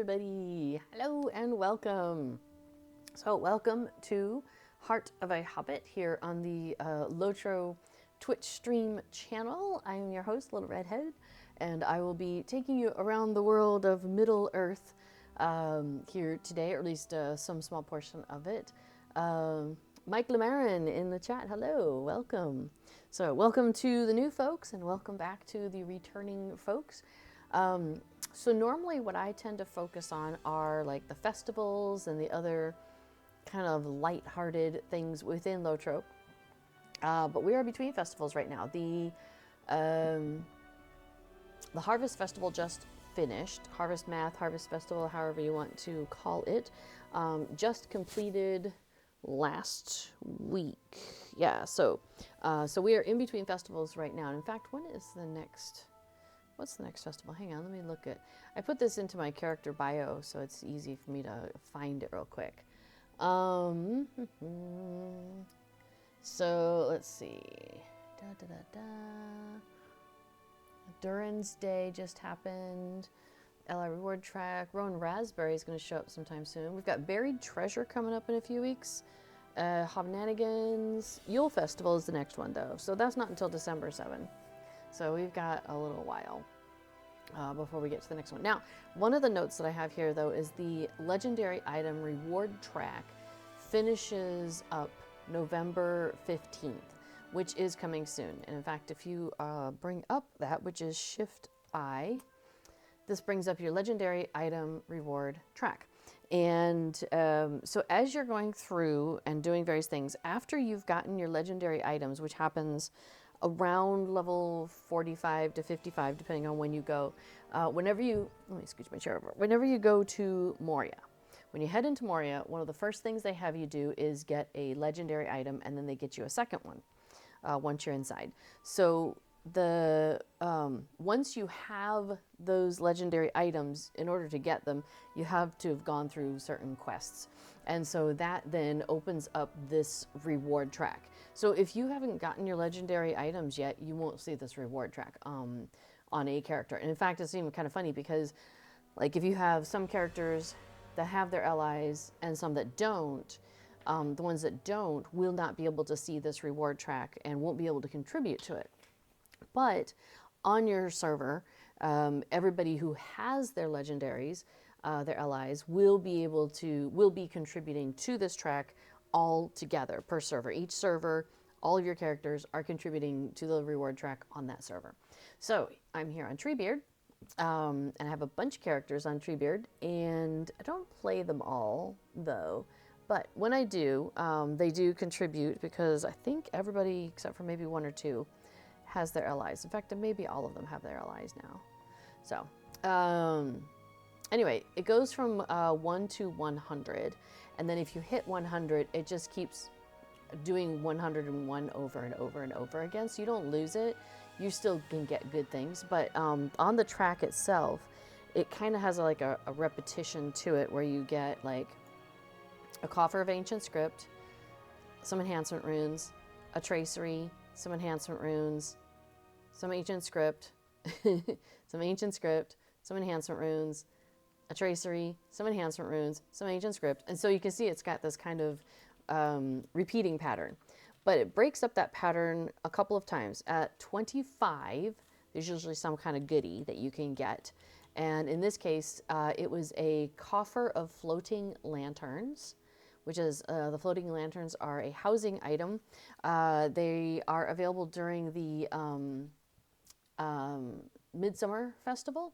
everybody. Hello and welcome. So welcome to Heart of a Hobbit here on the Lotro Twitch stream channel. I am your host, Little Redhead, and I will be taking you around the world of Middle Earth here today, or at least some small portion of it. Mike Lamarin in the chat, hello, welcome. So welcome to the new folks and welcome back to the returning folks. So normally what I tend to focus on are like the festivals and the other kind of light-hearted things within Lotro. But we are between festivals right now. The Harvest Festival just finished. Harvest Math, Harvest Festival, however you want to call it, just completed last week. Yeah, so we are in between festivals right now. And in fact, when is the next... What's the next festival? Hang on, let me look at... I put this into my character bio, so it's easy for me to find it real quick. So, let's see. Duran's Day just happened. LI Reward Track. Rowan Raspberry is going to show up sometime soon. We've got Buried Treasure coming up in a few weeks. Hobnanigans. Yule Festival is the next one, though. So that's not until December 7th. So we've got a little while before we get to the next one. Now, one of the notes that I have here, though, is the Legendary Item Reward Track finishes up November 15th, which is coming soon. And in fact, if you bring up that, which is Shift I, this brings up your Legendary Item Reward Track. And so as you're going through and doing various things, after you've gotten your legendary items, which happens around level 45 to 55, depending on when you go, whenever you, let me scooch my chair over, whenever you go to Moria, when you head into Moria, one of the first things they have you do is get a legendary item, and then they get you a second one once you're inside. So the once you have those legendary items, in order to get them, you have to have gone through certain quests. And so that then opens up this reward track. So if you haven't gotten your legendary items yet, you won't see this reward track on a character. And in fact, it's even kind of funny because, like, if you have some characters that have their allies and some that don't, the ones that don't will not be able to see this reward track and won't be able to contribute to it. But on your server, everybody who has their legendaries, their allies, will be contributing to this track all together per server. Each server, all of your characters are contributing to the reward track on that server. So I'm here on Treebeard, and I have a bunch of characters on Treebeard, and I don't play them all though. But when I do, they do contribute, because I think everybody except for maybe one or two has their allies. In fact, maybe all of them have their allies now. So anyway, it goes from 1 to 100, and then if you hit 100, it just keeps doing 101 over and over and over again, so you don't lose it. You still can get good things, but on the track itself, it kind of has like a repetition to it, where you get like a Coffer of Ancient Script, some enhancement runes, a tracery, some enhancement runes, some ancient script, some ancient script, some enhancement runes, a tracery, some enhancement runes, some ancient script. And so you can see it's got this kind of repeating pattern. But it breaks up that pattern a couple of times. At 25, there's usually some kind of goodie that you can get. And in this case, it was a Coffer of Floating Lanterns, which is, the floating lanterns are a housing item. They are available during the Midsummer Festival,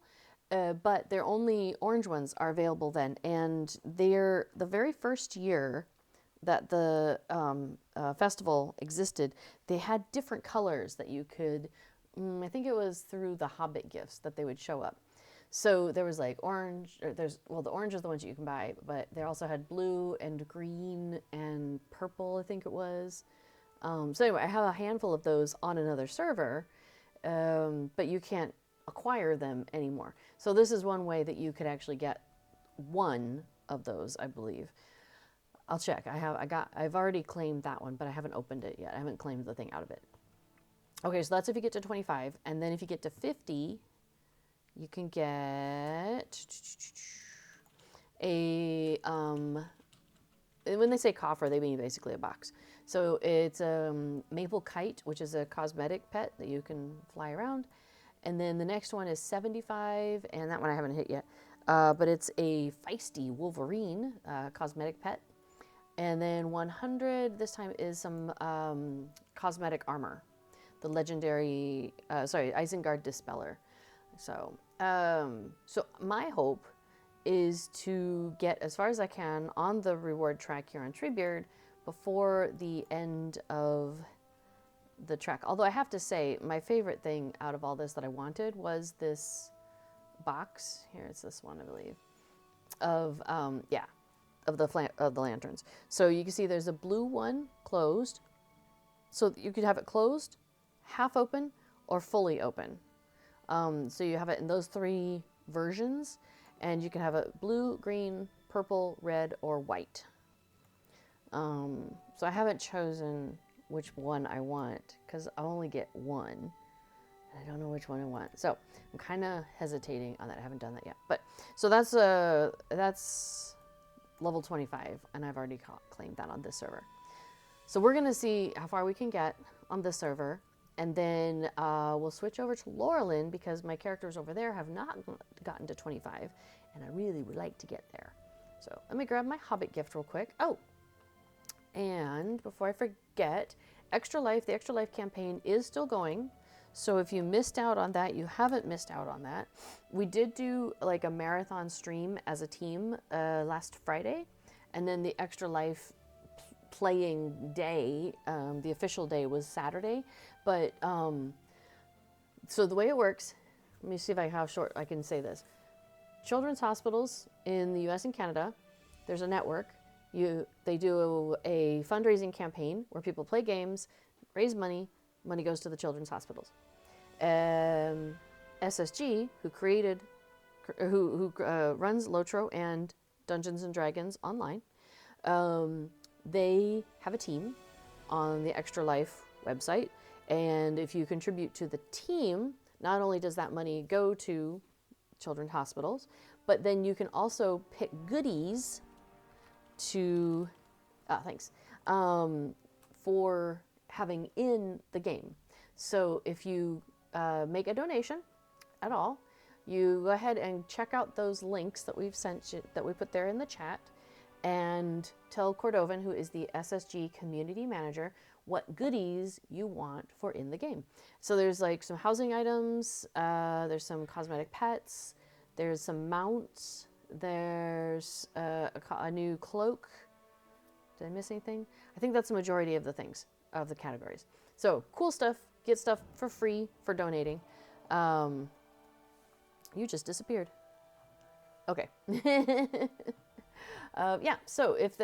but their only orange ones are available then. And they're the very first year that the festival existed, they had different colors that you could, I think it was through the Hobbit gifts that they would show up. So there was like orange, or the orange is the ones you can buy, but they also had blue and green and purple, I think it was. So anyway, I have a handful of those on another server, but you can't acquire them anymore. So this is one way that you could actually get one of those, I believe. I'll check. I've already claimed that one, but I haven't opened it yet. I haven't claimed the thing out of it. Okay, so that's if you get to 25, and then if you get to 50, you can get a, and when they say coffer, they mean basically a box. So it's a maple kite, which is a cosmetic pet that you can fly around. And then the next one is 75, and that one I haven't hit yet. But it's a feisty Wolverine cosmetic pet. And then 100 this time is some cosmetic armor, the legendary, Isengard Dispeller. So, so my hope is to get as far as I can on the reward track here on Treebeard before the end of the track. Although I have to say, my favorite thing out of all this that I wanted was this box. Here, it's this one, I believe. Of of the lanterns. So you can see there's a blue one closed. So you could have it closed, half open, or fully open. So you have it in those three versions, and you can have it blue, green, purple, red, or white. So I haven't chosen which one I want because I only get one. I don't know which one I want. So I'm kind of hesitating on that. I haven't done that yet. But so that's level 25, and I've already claimed that on this server. So we're going to see how far we can get on this server, and then we'll switch over to Laurelin because my characters over there have not gotten to 25, and I really would like to get there. So let me grab my Hobbit gift real quick. Oh, and before I forget, Extra Life, the Extra Life campaign is still going. So if you missed out on that, you haven't missed out on that. We did do like a marathon stream as a team last Friday, and then the Extra Life playing day, the official day was Saturday. But so the way it works, let me see how short I can say this. Children's hospitals in the US and Canada, there's a network. They do a fundraising campaign where people play games, raise money. Money goes to the children's hospitals. SSG, who runs Lotro and Dungeons and Dragons online, they have a team on the Extra Life website, and if you contribute to the team, not only does that money go to children's hospitals, but then you can also pick goodies to for having in the game. So if you make a donation at all, you go ahead and check out those links that we've sent you, that we put there in the chat, and tell Cordovan, who is the SSG community manager, what goodies you want for in the game. So there's like some housing items, there's some cosmetic pets, there's some mounts, there's a new cloak. Did I miss anything? I think that's the majority of the things, of the categories. So cool stuff. Get stuff for free for donating. You just disappeared. Okay. Yeah. So if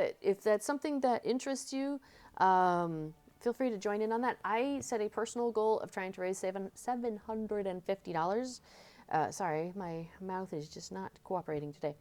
that's something that interests you, feel free to join in on that. I set a personal goal of trying to raise $750. Sorry, my mouth is just not cooperating today.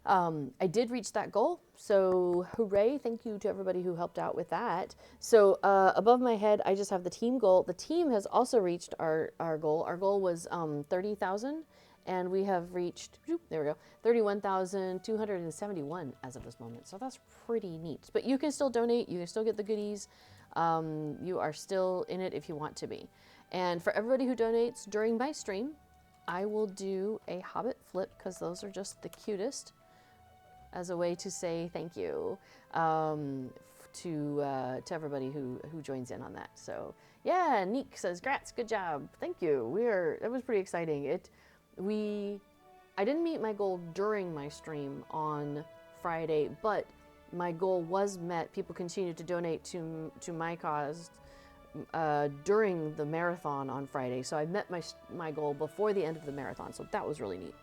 I did reach that goal, so hooray, thank you to everybody who helped out with that. So above my head, I just have the team goal. The team has also reached our goal. Our goal was 30,000, and we have reached, there we go, 31,271 as of this moment. So that's pretty neat. But you can still donate. You can still get the goodies. You are still in it if you want to be. And for everybody who donates during my stream, I will do a Hobbit flip because those are just the cutest, as a way to say thank you to everybody who joins in on that. So yeah, Neek says, "Grats, good job, thank you." It was pretty exciting. I didn't meet my goal during my stream on Friday, but my goal was met. People continued to donate to my cause during the marathon on Friday, so I met my goal before the end of the marathon. So that was really neat.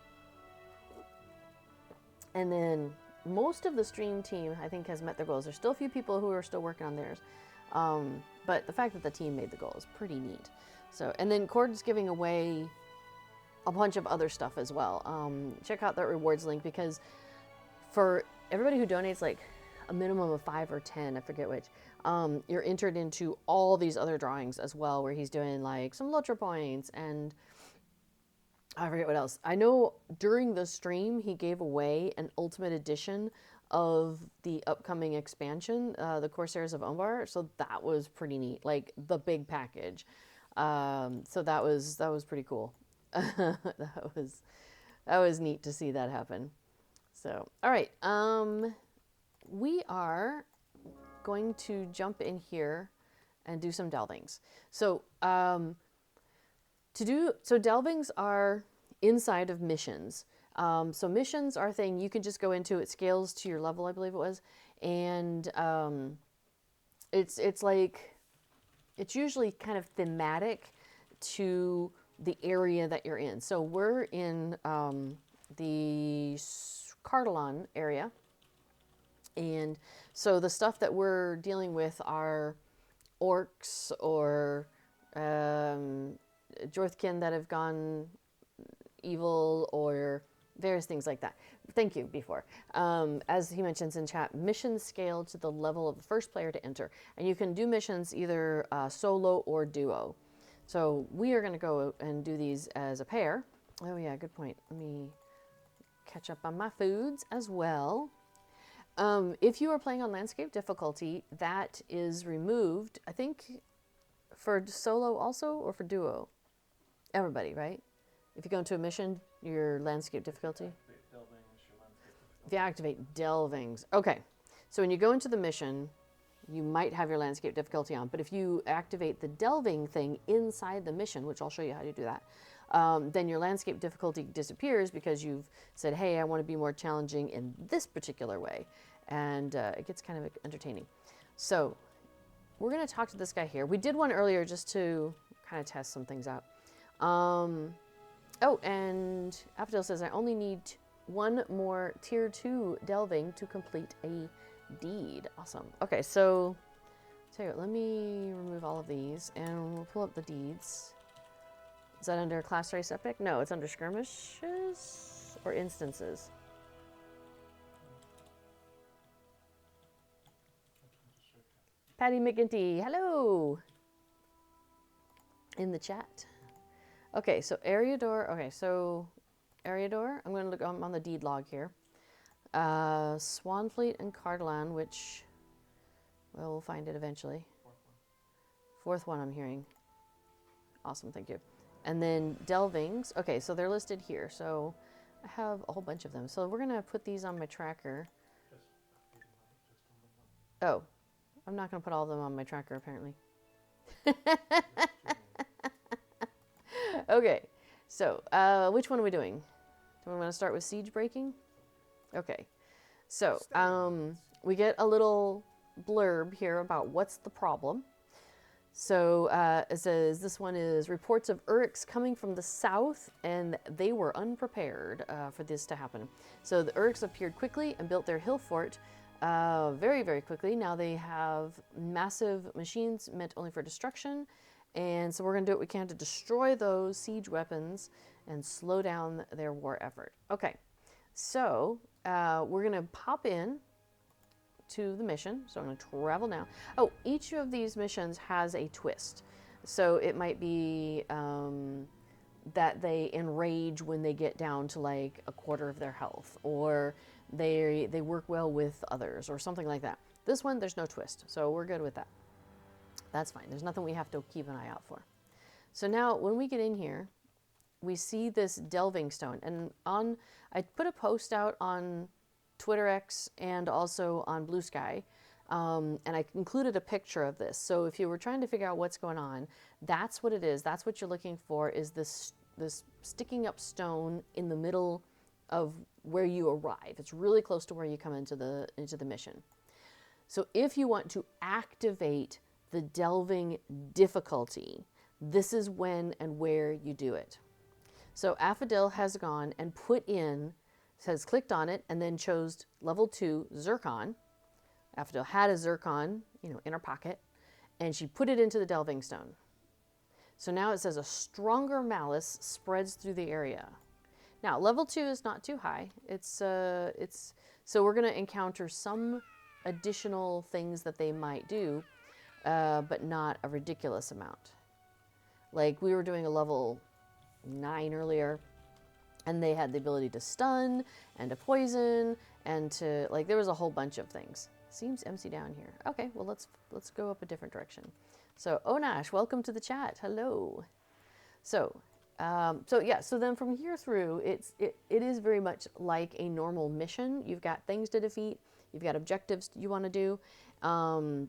And then most of the stream team, I think, has met their goals. There's still a few people who are still working on theirs. But the fact that the team made the goal is pretty neat. So, and then Cord's giving away a bunch of other stuff as well. Check out that rewards link, because for everybody who donates like a minimum of 5 or 10, I forget which, you're entered into all these other drawings as well, where he's doing like some Lotro points and I forget what else. I know during the stream he gave away an ultimate edition of the upcoming expansion, the Corsairs of Umbar. So that was pretty neat, like the big package. So that was pretty cool. that was neat to see that happen. So all right, we are going to jump in here and do some delvings. So delvings are inside of missions. So missions are a thing you can just go into. It scales to your level, I believe it was, and it's like it's usually kind of thematic to the area that you're in. So we're in the Cardelon area, and so the stuff that we're dealing with are orcs or Jorthkin that have gone evil or various things like that. Thank you, before. As he mentions in chat, missions scale to the level of the first player to enter. And you can do missions either solo or duo. So we are going to go and do these as a pair. Oh yeah, good point. Let me catch up on my foods as well. If you are playing on landscape difficulty, that is removed, I think, for solo also, or for duo? Everybody, right? If you go into a mission, your landscape difficulty? If you activate Delvings. Okay. So when you go into the mission, you might have your landscape difficulty on. But if you activate the delving thing inside the mission, which I'll show you how to do that, then your landscape difficulty disappears because you've said, hey, I want to be more challenging in this particular way. And it gets kind of entertaining. So we're going to talk to this guy here. We did one earlier just to kind of test some things out. Oh, and Apodil says, I only need one more tier 2 delving to complete a deed. Awesome. Okay, so tell you what, let me remove all of these and we'll pull up the deeds. Is that under class race epic? No, it's under skirmishes or instances. Patty McGinty, hello! In the chat. Okay, so Eriador, I'm going to look on the deed log here. Swanfleet and Cardelan, which, well, we'll find it eventually. Fourth one I'm hearing. Awesome, thank you. And then Delvings, okay, so they're listed here. So I have a whole bunch of them. So we're going to put these on my tracker. Oh, I'm not going to put all of them on my tracker, apparently. Okay, so which one are we doing? Do we want to start with siege breaking? Okay, so we get a little blurb here about what's the problem. So it says this one is reports of Uruks coming from the south, and they were unprepared for this to happen. So the Uruks appeared quickly and built their hill fort very, very quickly. Now they have massive machines meant only for destruction. And so we're going to do what we can to destroy those siege weapons and slow down their war effort. Okay, so we're going to pop in to the mission. So I'm going to travel now. Oh, each of these missions has a twist. So it might be that they enrage when they get down to like a quarter of their health, or they work well with others, or something like that. This one, there's no twist, so we're good with that. That's fine. There's nothing we have to keep an eye out for. So now when we get in here, we see this delving stone. And I put a post out on Twitter X and also on Blue Sky. And I included a picture of this. So if you were trying to figure out what's going on, that's what it is. That's what you're looking for, is this sticking up stone in the middle of where you arrive. It's really close to where you come into the mission. So if you want to activate the delving difficulty, this is when and where you do it. So Affodil has gone and clicked on it and then chose level 2 Zircon. Affodil had a Zircon, in her pocket, and she put it into the delving stone. So now it says a stronger malice spreads through the area. Now level 2 is not too high. So we're going to encounter some additional things that they might do. But not a ridiculous amount. Like we were doing a level 9 earlier, And they had the ability to stun and to poison and to, like, there was a whole bunch of things. Seems empty down here. Okay, well, let's go up a different direction. So, Onash, welcome to the chat. Hello. So, so then from here through, it is very much like a normal mission. You've got things to defeat. You've got objectives you want to do. But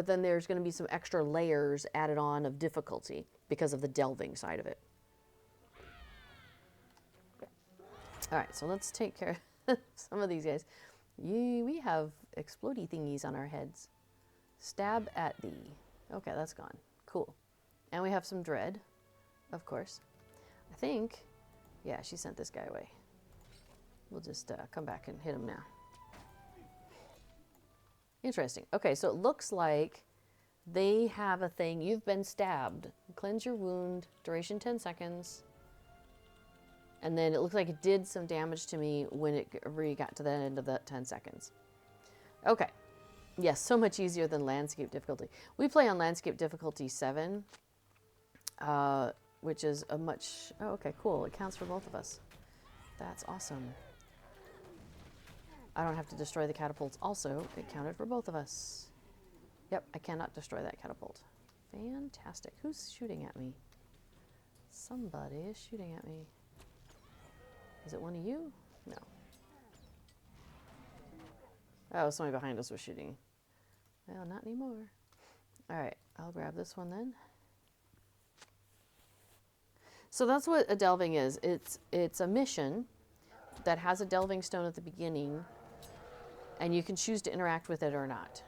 then there's going to be some extra layers added on of difficulty because of the delving side of it. All right, so let's take care of some of these guys. We have explodey thingies on our heads. Stab at thee. Okay, that's gone. Cool. And we have some dread, of course. I think, yeah, she sent this guy away. We'll just come back and hit him now. Interesting. Okay, so it looks like they have a thing. You've been stabbed. Cleanse your wound. Duration 10 seconds. And then it looks like it did some damage to me when it got to the end of that 10 seconds. Okay. Yes, so much easier than landscape difficulty. We play on landscape difficulty 7, which is a much... Oh, okay, cool. It counts for both of us. That's awesome. I don't have to destroy the catapults. Also, it counted for both of us. Yep, I cannot destroy that catapult. Fantastic. Who's shooting at me? Somebody is shooting at me. Is it one of you? No. Oh, somebody behind us was shooting. Well, not anymore. All right, I'll grab this one then. So that's what a delving is. It's a mission that has a delving stone at the beginning, and you can choose to interact with it or not.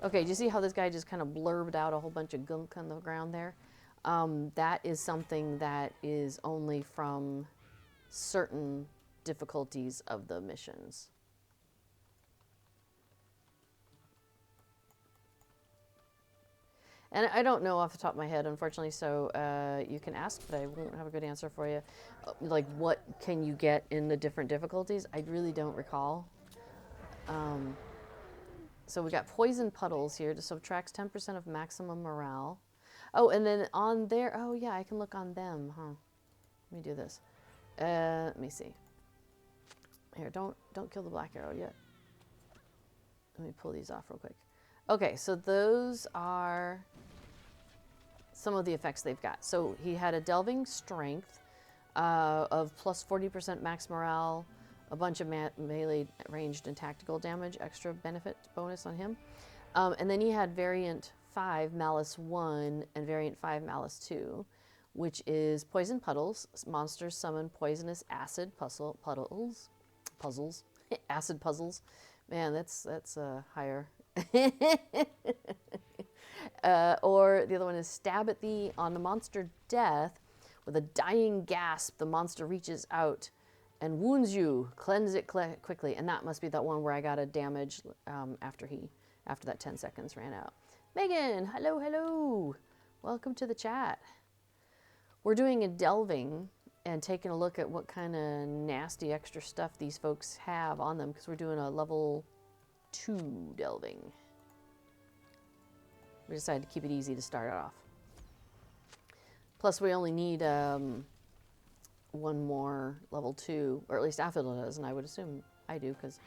Okay, do you see how this guy just kind of blurbed out a whole bunch of gunk on the ground there? That is something that is only from certain difficulties of the missions. And I don't know off the top of my head, unfortunately, so you can ask, but I won't have a good answer for you. Like, what can you get in the different difficulties? I really don't recall. So we got poison puddles here. This subtracts 10% of maximum morale. Oh, and then on there, oh yeah, I can look on them, huh? Let me do this. Let me see. Here, don't kill the black arrow yet. Let me pull these off real quick. Okay, so those are some of the effects they've got. So he had a delving strength of plus 40% max morale, a bunch of melee ranged and tactical damage, extra benefit bonus on him. And then he had variant 5 malice 1 and variant 5 malice 2, which is poison puddles. Monsters summon poisonous acid puzzles. Acid puzzles. Man, that's higher. Or the other one is stab at thee. On the monster death, with a dying gasp, the monster reaches out and wounds you. Cleanse it quickly. And that must be that one where I got a damage after that 10 seconds ran out. Megan, hello. Welcome to the chat. We're doing a delving and taking a look at what kind of nasty extra stuff these folks have on them, because we're doing a level 2 delving. We decided to keep it easy to start off. Plus, we only need one more level 2, or at least Affidel does, and I would assume I do, because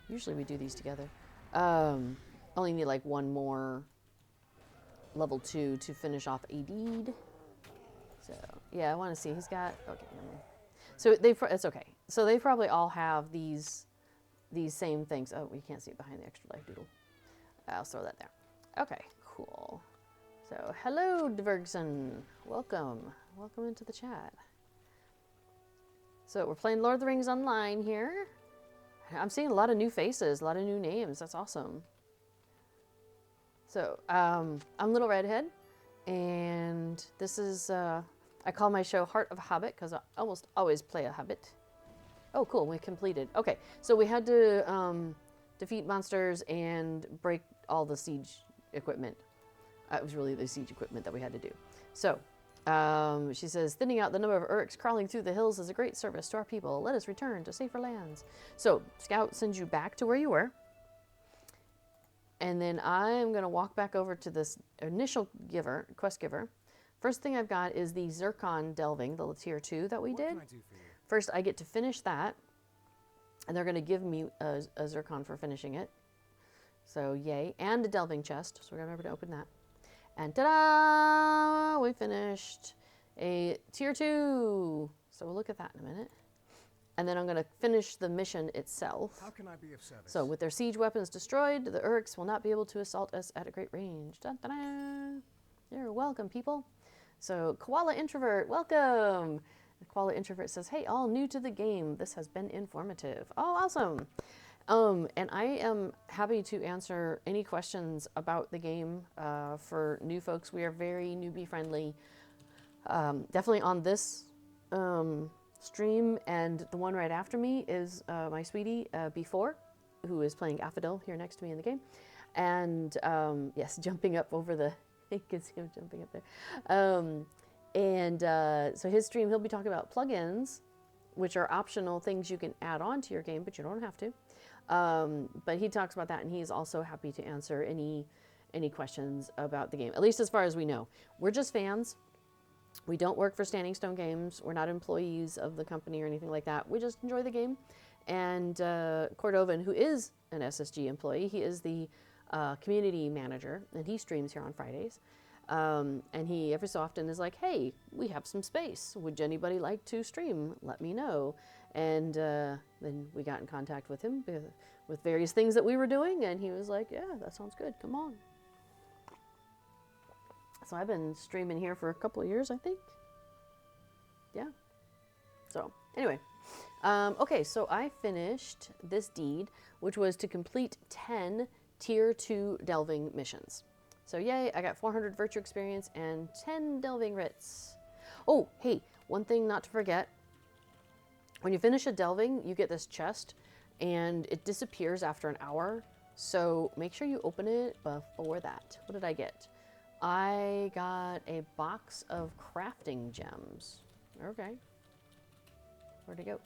usually we do these together. Only need like one more level 2 to finish off a deed. So, yeah, I want to see. He's got... Okay, never mind. So, it's okay. So, they probably all have these same things. Oh, we can't see it behind the extra life doodle. I'll throw that there. Okay, cool. So, hello, Dvergson. Welcome. Welcome into the chat. So, we're playing Lord of the Rings Online here. I'm seeing a lot of new faces, a lot of new names. That's awesome. So, I'm Little Redhead, and this is... I call my show Heart of Hobbit because I almost always play a Hobbit. Oh, cool. We completed. Okay, so we had to defeat monsters and break all the siege equipment. It was really the siege equipment that we had to do. So, she says, thinning out the number of Urks crawling through the hills is a great service to our people. Let us return to safer lands. So, Scout sends you back to where you were. And then I'm going to walk back over to this initial quest giver, First thing I've got is the Zircon Delving, the tier 2 that we What did. can I do for you? First, I get to finish that, and they're going to give me a Zircon for finishing it. So, yay. And a Delving chest, so we're going to remember to open that. And ta-da! We finished a tier 2. So we'll look at that in a minute. And then I'm going to finish the mission itself. How can I be of service? So, with their siege weapons destroyed, the Urks will not be able to assault us at a great range. Dun-dun-dun. You're welcome, people. So, Koala Introvert, welcome. The Koala Introvert says, hey, all new to the game. This has been informative. Oh, awesome. And I am happy to answer any questions about the game for new folks. We are very newbie friendly. Definitely on this stream, and the one right after me is my sweetie B4, who is playing Affodil here next to me in the game. And yes, jumping up over the, you can see him jumping up there. So his stream, he'll be talking about plugins, which are optional things you can add on to your game, but you don't have to. But he talks about that, and he's also happy to answer any questions about the game, at least as far as we know. We're just fans. We don't work for Standing Stone Games. We're not employees of the company or anything like that. We just enjoy the game. And Cordovan, who is an SSG employee, he is the community manager, and he streams here on Fridays. And he every so often is like, hey, we have some space. Would anybody like to stream? Let me know. And then we got in contact with him with various things that we were doing, and he was like, yeah, that sounds good. Come on. So I've been streaming here for a couple of years, I think. Yeah. So anyway, okay, so I finished this deed, which was to complete 10 tier 2 delving missions. So yay, I got 400 virtue experience and 10 delving writs. Oh, hey, one thing not to forget. When you finish a delving, you get this chest, and it disappears after an hour. So make sure you open it before that. What did I get? I got a box of crafting gems. Okay. Where'd it go?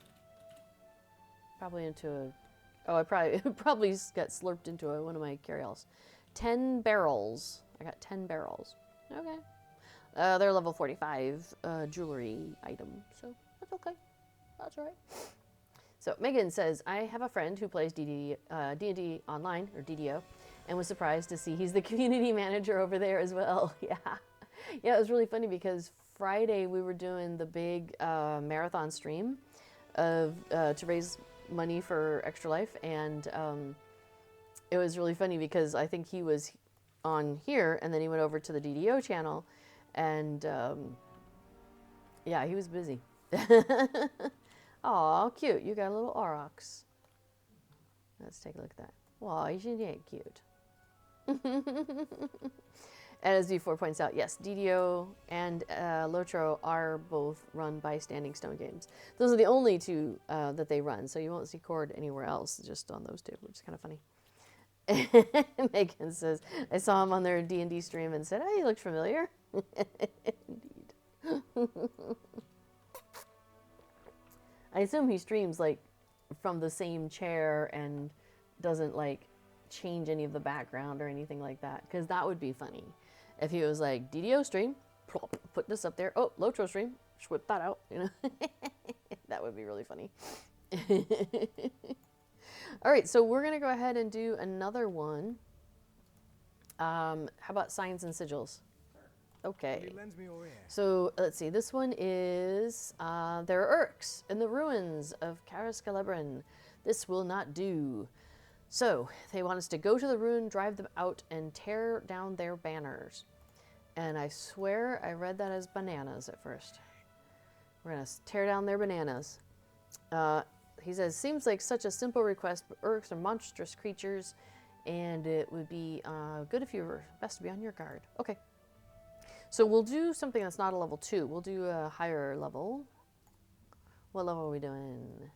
Probably into a... Oh, I probably got slurped into one of my carryalls. 10 barrels. I got 10 barrels. Okay. They're level 45 jewelry item, so that's okay. That's all right. So Megan says, I have a friend who plays D&D online, or DDO, and was surprised to see he's the community manager over there as well. Yeah. Yeah, it was really funny because Friday we were doing the big marathon stream of to raise money for Extra Life, and it was really funny because I think he was on here, and then he went over to the DDO channel, and yeah, he was busy. Aw, cute. You got a little aurochs. Let's take a look at that. Wow, isn't that cute? And as D4 points out, yes, DDO and Lotro are both run by Standing Stone Games. Those are the only two that they run, so you won't see Cord anywhere else, just on those two, which is kind of funny. Megan says, I saw him on their D&D stream and said, hey, he looked familiar. Indeed. I assume he streams, like, from the same chair and doesn't, like, change any of the background or anything like that, because that would be funny. If he was like, DDO stream, plop, put this up there. Oh, Lotro stream, whip that out, you know. That would be really funny. All right, so we're going to go ahead and do another one. How about signs and sigils? Okay. So let's see. This one is there are Urks in the ruins of Cariscalebrin. This will not do. So they want us to go to the ruin, drive them out, and tear down their banners. And I swear I read that as bananas at first. We're gonna tear down their bananas. He says, seems like such a simple request, but Urks are monstrous creatures, and it would be good if you were best to be on your guard. Okay. So we'll do something that's not a level 2. We'll do a higher level. What level are we doing?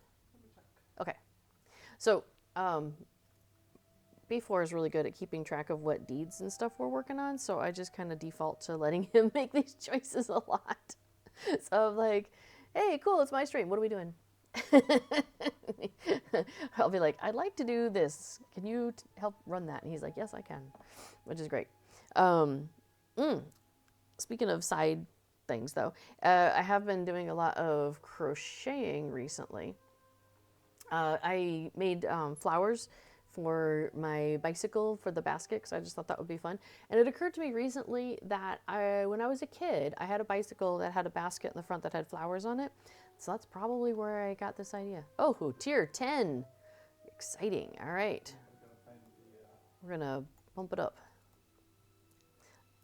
Okay. So, B4 is really good at keeping track of what deeds and stuff we're working on, so I just kind of default to letting him make these choices a lot. So I'm like, hey, cool, it's my stream. What are we doing? I'll be like, I'd like to do this. Can you help run that? And he's like, yes, I can, which is great. speaking of side things, though, I have been doing a lot of crocheting recently. I made flowers for my bicycle for the basket because I just thought that would be fun. And it occurred to me recently that when I was a kid, I had a bicycle that had a basket in the front that had flowers on it. So that's probably where I got this idea. Oh, tier 10. Exciting. All right. We're going to bump it up.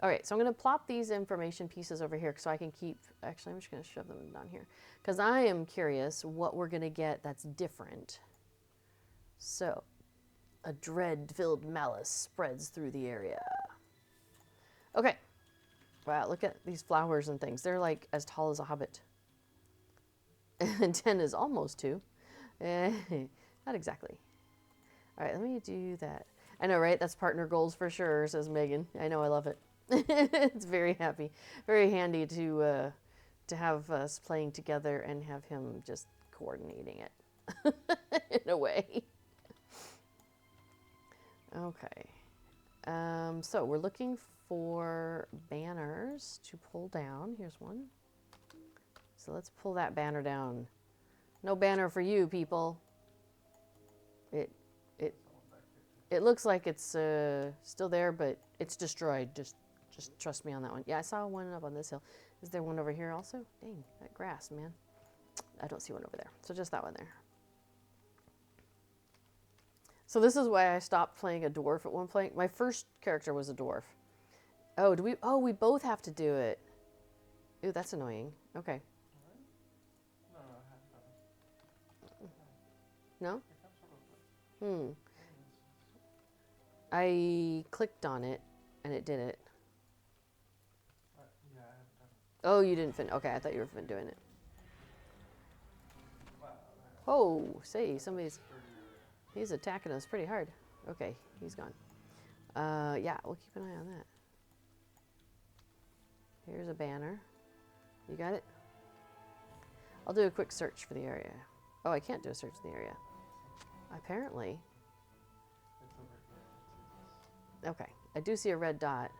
All right, so I'm going to plop these information pieces over here so I can keep, actually, I'm just going to shove them down here because I am curious what we're going to get that's different. So, a dread-filled malice spreads through the area. Okay. Wow, look at these flowers and things. They're like as tall as a hobbit. And 10 is almost 2. Not exactly. All right, let me do that. I know, right? That's partner goals for sure, says Megan. I know, I love it. It's very handy to have us playing together and have him just coordinating it in a way. Okay. So we're looking for banners to pull down. Here's one. So let's pull that banner down. No banner for you, people. It looks like it's still there, but it's destroyed. Just trust me on that one. Yeah, I saw one up on this hill. Is there one over here also? Dang, that grass, man. I don't see one over there. So just that one there. So this is why I stopped playing a dwarf at one point. My first character was a dwarf. Oh, do we? Oh, we both have to do it. Ooh, that's annoying. Okay. No? I clicked on it, and it did it. Oh, you didn't fin. Okay, I thought you were doing it. Oh, say, he's attacking us pretty hard. Okay, he's gone. Yeah, we'll keep an eye on that. Here's a banner. You got it? I'll do a quick search for the area. Oh, I can't do a search in the area. Apparently. Okay, I do see a red dot.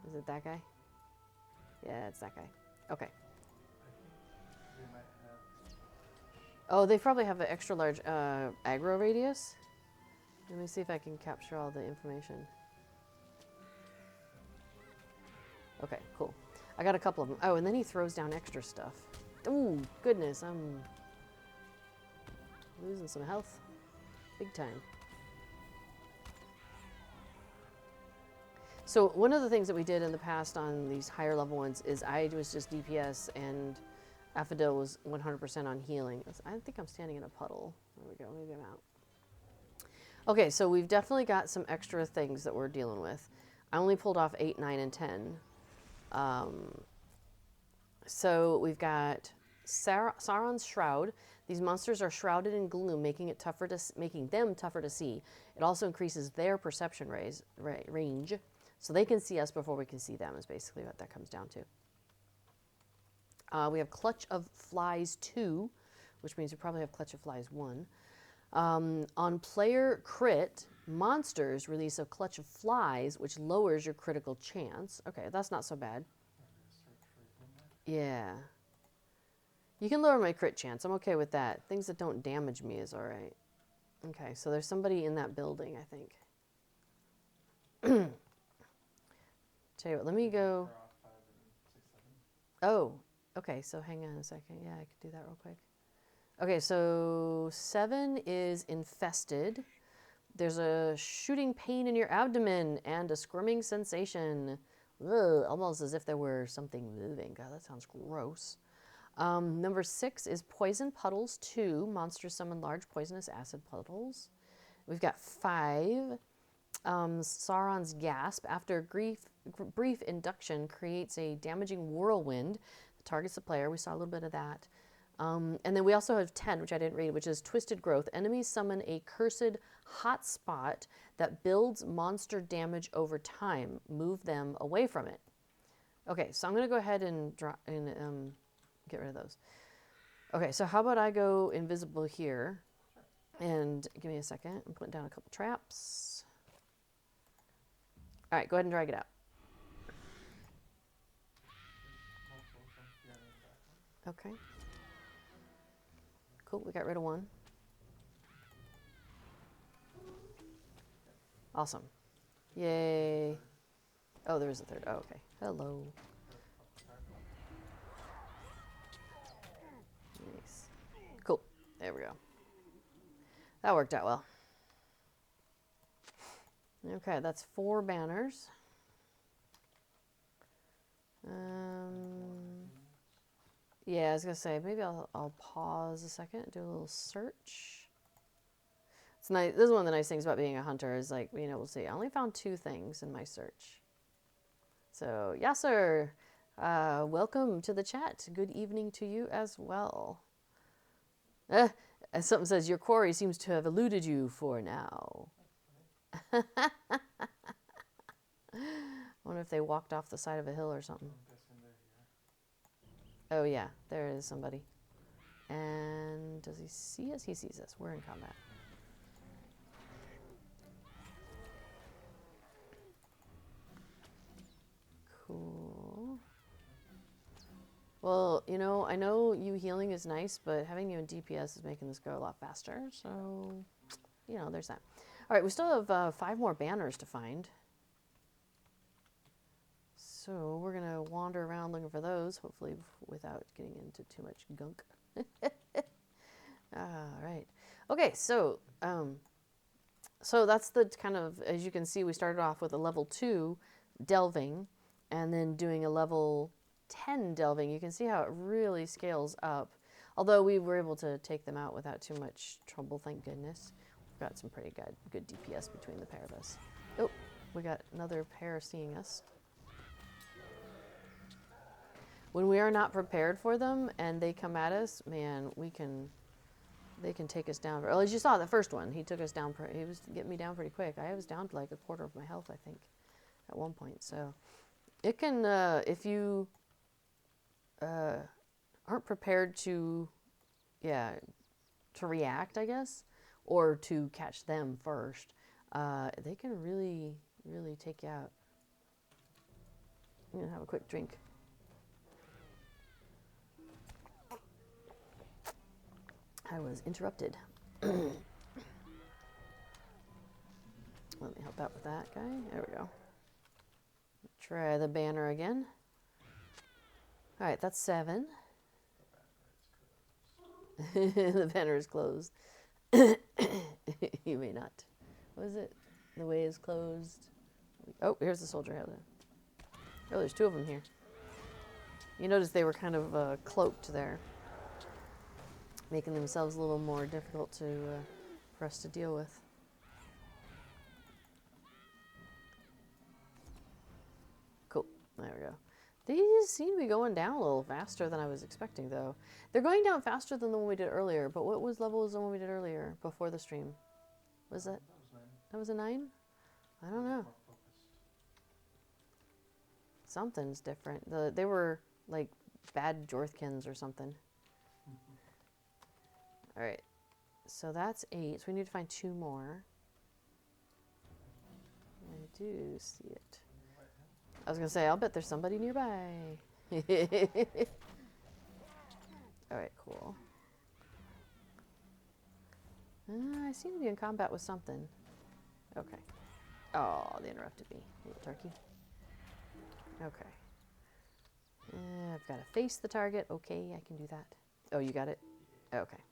Is it that guy? Yeah, it's that guy. Okay. Oh, they probably have an extra large aggro radius. Let me see if I can capture all the information. Okay, cool. I got a couple of them. Oh, and then he throws down extra stuff. Ooh, goodness, I'm losing some health. Big time. So one of the things that we did in the past on these higher level ones is I was just DPS and Affadil was 100% on healing. I think I'm standing in a puddle. There we go, maybe I'm out. Okay, so we've definitely got some extra things that we're dealing with. I only pulled off 8, 9, and 10. So we've got Sauron's Shroud. These monsters are shrouded in gloom, making them tougher to see. It also increases their perception range, so they can see us before we can see them, is basically what that comes down to. We have Clutch of Flies 2, which means we probably have Clutch of Flies 1. On player crit, monsters release a Clutch of Flies, which lowers your critical chance. Okay, that's not so bad. Yeah. You can lower my crit chance. I'm okay with that. Things that don't damage me is all right. Okay, so there's somebody in that building, I think. Tell you what, let me go. Oh, okay, so hang on a second. Yeah, I could do that real quick. Okay, so 7 is infested. There's a shooting pain in your abdomen and a squirming sensation. Ugh, almost as if there were something moving. God, that sounds gross. Number 6 is Poison Puddles 2. Monsters summon large poisonous acid puddles. We've got 5. Sauron's Gasp. After a brief induction, creates a damaging whirlwind that targets the player. We saw a little bit of that. And then we also have 10, which I didn't read, which is Twisted Growth. Enemies summon a cursed hotspot that builds monster damage over time. Move them away from it. Okay, so I'm going to go ahead and get rid of those. Okay, so how about I go invisible here? And give me a second. I'm putting down a couple traps. All right, go ahead and drag it out. Okay. Cool, we got rid of one. Awesome. Yay. Oh, there is a third. Oh, okay. Hello. Nice. Cool. There we go. That worked out well. Okay, that's 4 banners. Yeah, I was gonna say maybe I'll pause a second, do a little search. It's nice. This is one of the nice things about being a hunter is like being able to see. I only found 2 things in my search. So Yasser, welcome to the chat. Good evening to you as well. Something says your quarry seems to have eluded you for now. Wonder if they walked off the side of a hill or something. Oh yeah, there is somebody. And does he see us? He sees us. We're in combat. Cool. Well, you know, I know you healing is nice, but having you in DPS is making this go a lot faster. So, you know, there's that. All right, we still have 5 more banners to find. So we're going to wander around looking for those, hopefully without getting into too much gunk. All right. Okay, so that's the kind of, as you can see, we started off with a level 2 delving and then doing a level 10 delving. You can see how it really scales up. Although we were able to take them out without too much trouble, thank goodness. We've got some pretty good DPS between the pair of us. Oh, we got another pair seeing us. When we are not prepared for them and they come at us, man, they can take us down. Well, as you saw, the first one, he took us down. He was getting me down pretty quick. I was down to like a quarter of my health, I think, at one point. So it can, if you aren't prepared to, to react, I guess, or to catch them first, they can really, really take you out. I'm gonna have a quick drink. I was interrupted. Let me help out with that guy. There we go. Try the banner again. All right, that's 7. The banner is closed. You may not. What is it? The way is closed. Oh, here's the soldier. Oh, there's 2 of them here. You notice they were kind of cloaked there, making themselves a little more difficult for us to deal with. Cool. There we go. These seem to be going down a little faster than I was expecting, though. They're going down faster than the one we did earlier, but what level was the one we did earlier before the stream? Was that? That was a 9? I don't know. Something's different. They were like bad Jorthkins or something. All right. So that's 8. So we need to find 2 more. I do see it. I was going to say, I'll bet there's somebody nearby. All right, cool. I seem to be in combat with something. Okay. Oh, they interrupted me, little turkey. Okay. I've got to face the target. Okay, I can do that. Oh, you got it? Okay.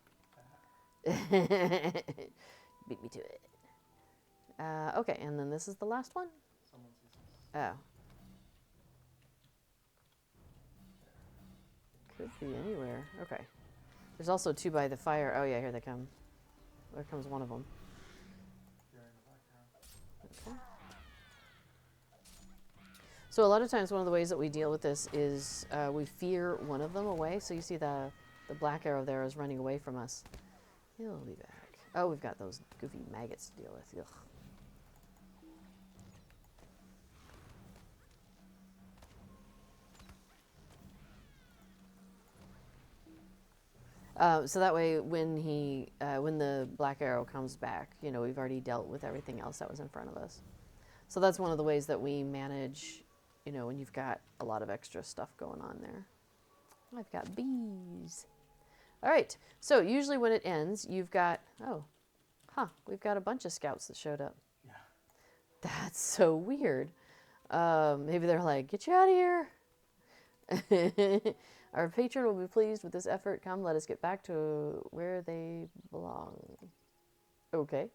Beat me to it. Okay, and then this is the last one? Oh. Could be anywhere. Okay. There's also 2 by the fire. Oh yeah, here they come. There comes one of them. Okay. So a lot of times one of the ways that we deal with this is we fear one of them away. So you see the black arrow there is running away from us. He'll be back. Oh, we've got those goofy maggots to deal with. Ugh. So that way, when the black arrow comes back, you know, we've already dealt with everything else that was in front of us. So that's one of the ways that we manage, you know, when you've got a lot of extra stuff going on there. I've got bees. All right, so usually when it ends, you've got, we've got a bunch of scouts that showed up. Yeah. That's so weird. Maybe they're like, get you out of here. Our patron will be pleased with this effort. Come, let us get back to where they belong. Okay.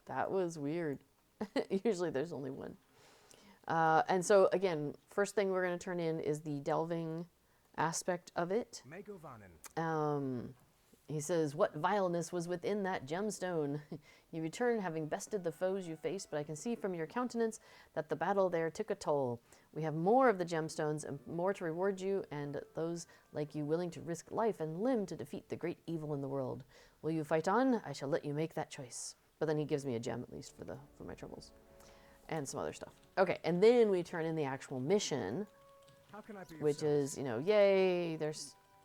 That was weird. Usually there's only one. And so, again, first thing we're going to turn in is the delving aspect of it. He says, what vileness was within that gemstone? You return having bested the foes you faced, but I can see from your countenance that the battle there took a toll. We have more of the gemstones and more to reward you, and those like you willing to risk life and limb to defeat the great evil in the world. Will you fight on? I shall let you make that choice. But then he gives me a gem, at least, for my troubles. And some other stuff. Okay, and then we turn in the actual mission, which is, yay,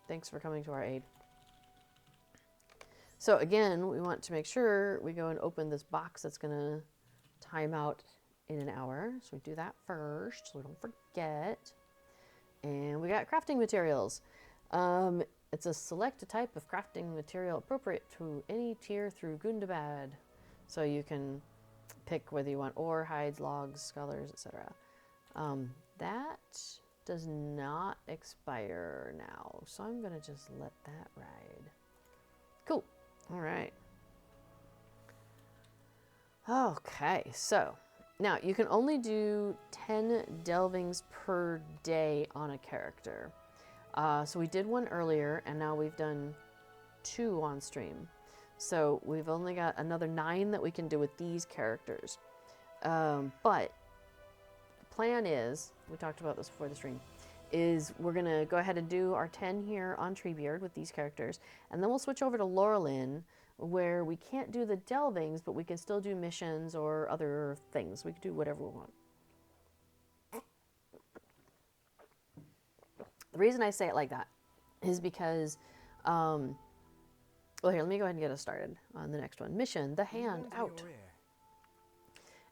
thanks for coming to our aid. So again, we want to make sure we go and open this box that's going to time out in an hour. So we do that first so we don't forget. And we got crafting materials. It's a select type of crafting material appropriate to any tier through Gundabad. So you can pick whether you want ore, hides, logs, scholars, etc. That does not expire now. So I'm going to just let that ride. Cool. All right. Okay, so now you can only do 10 delvings per day on a character. So we did one earlier, and now we've done 2 on stream. So we've only got another 9 that we can do with these characters. But the plan is, we talked about this before the stream, is we're going to go ahead and do our 10 here on Treebeard with these characters, and then we'll switch over to Laurelin, where we can't do the delvings, but we can still do missions or other things. We can do whatever we want. The reason I say it like that is because, well, here, let me go ahead and get us started on the next one. Mission, the hand out.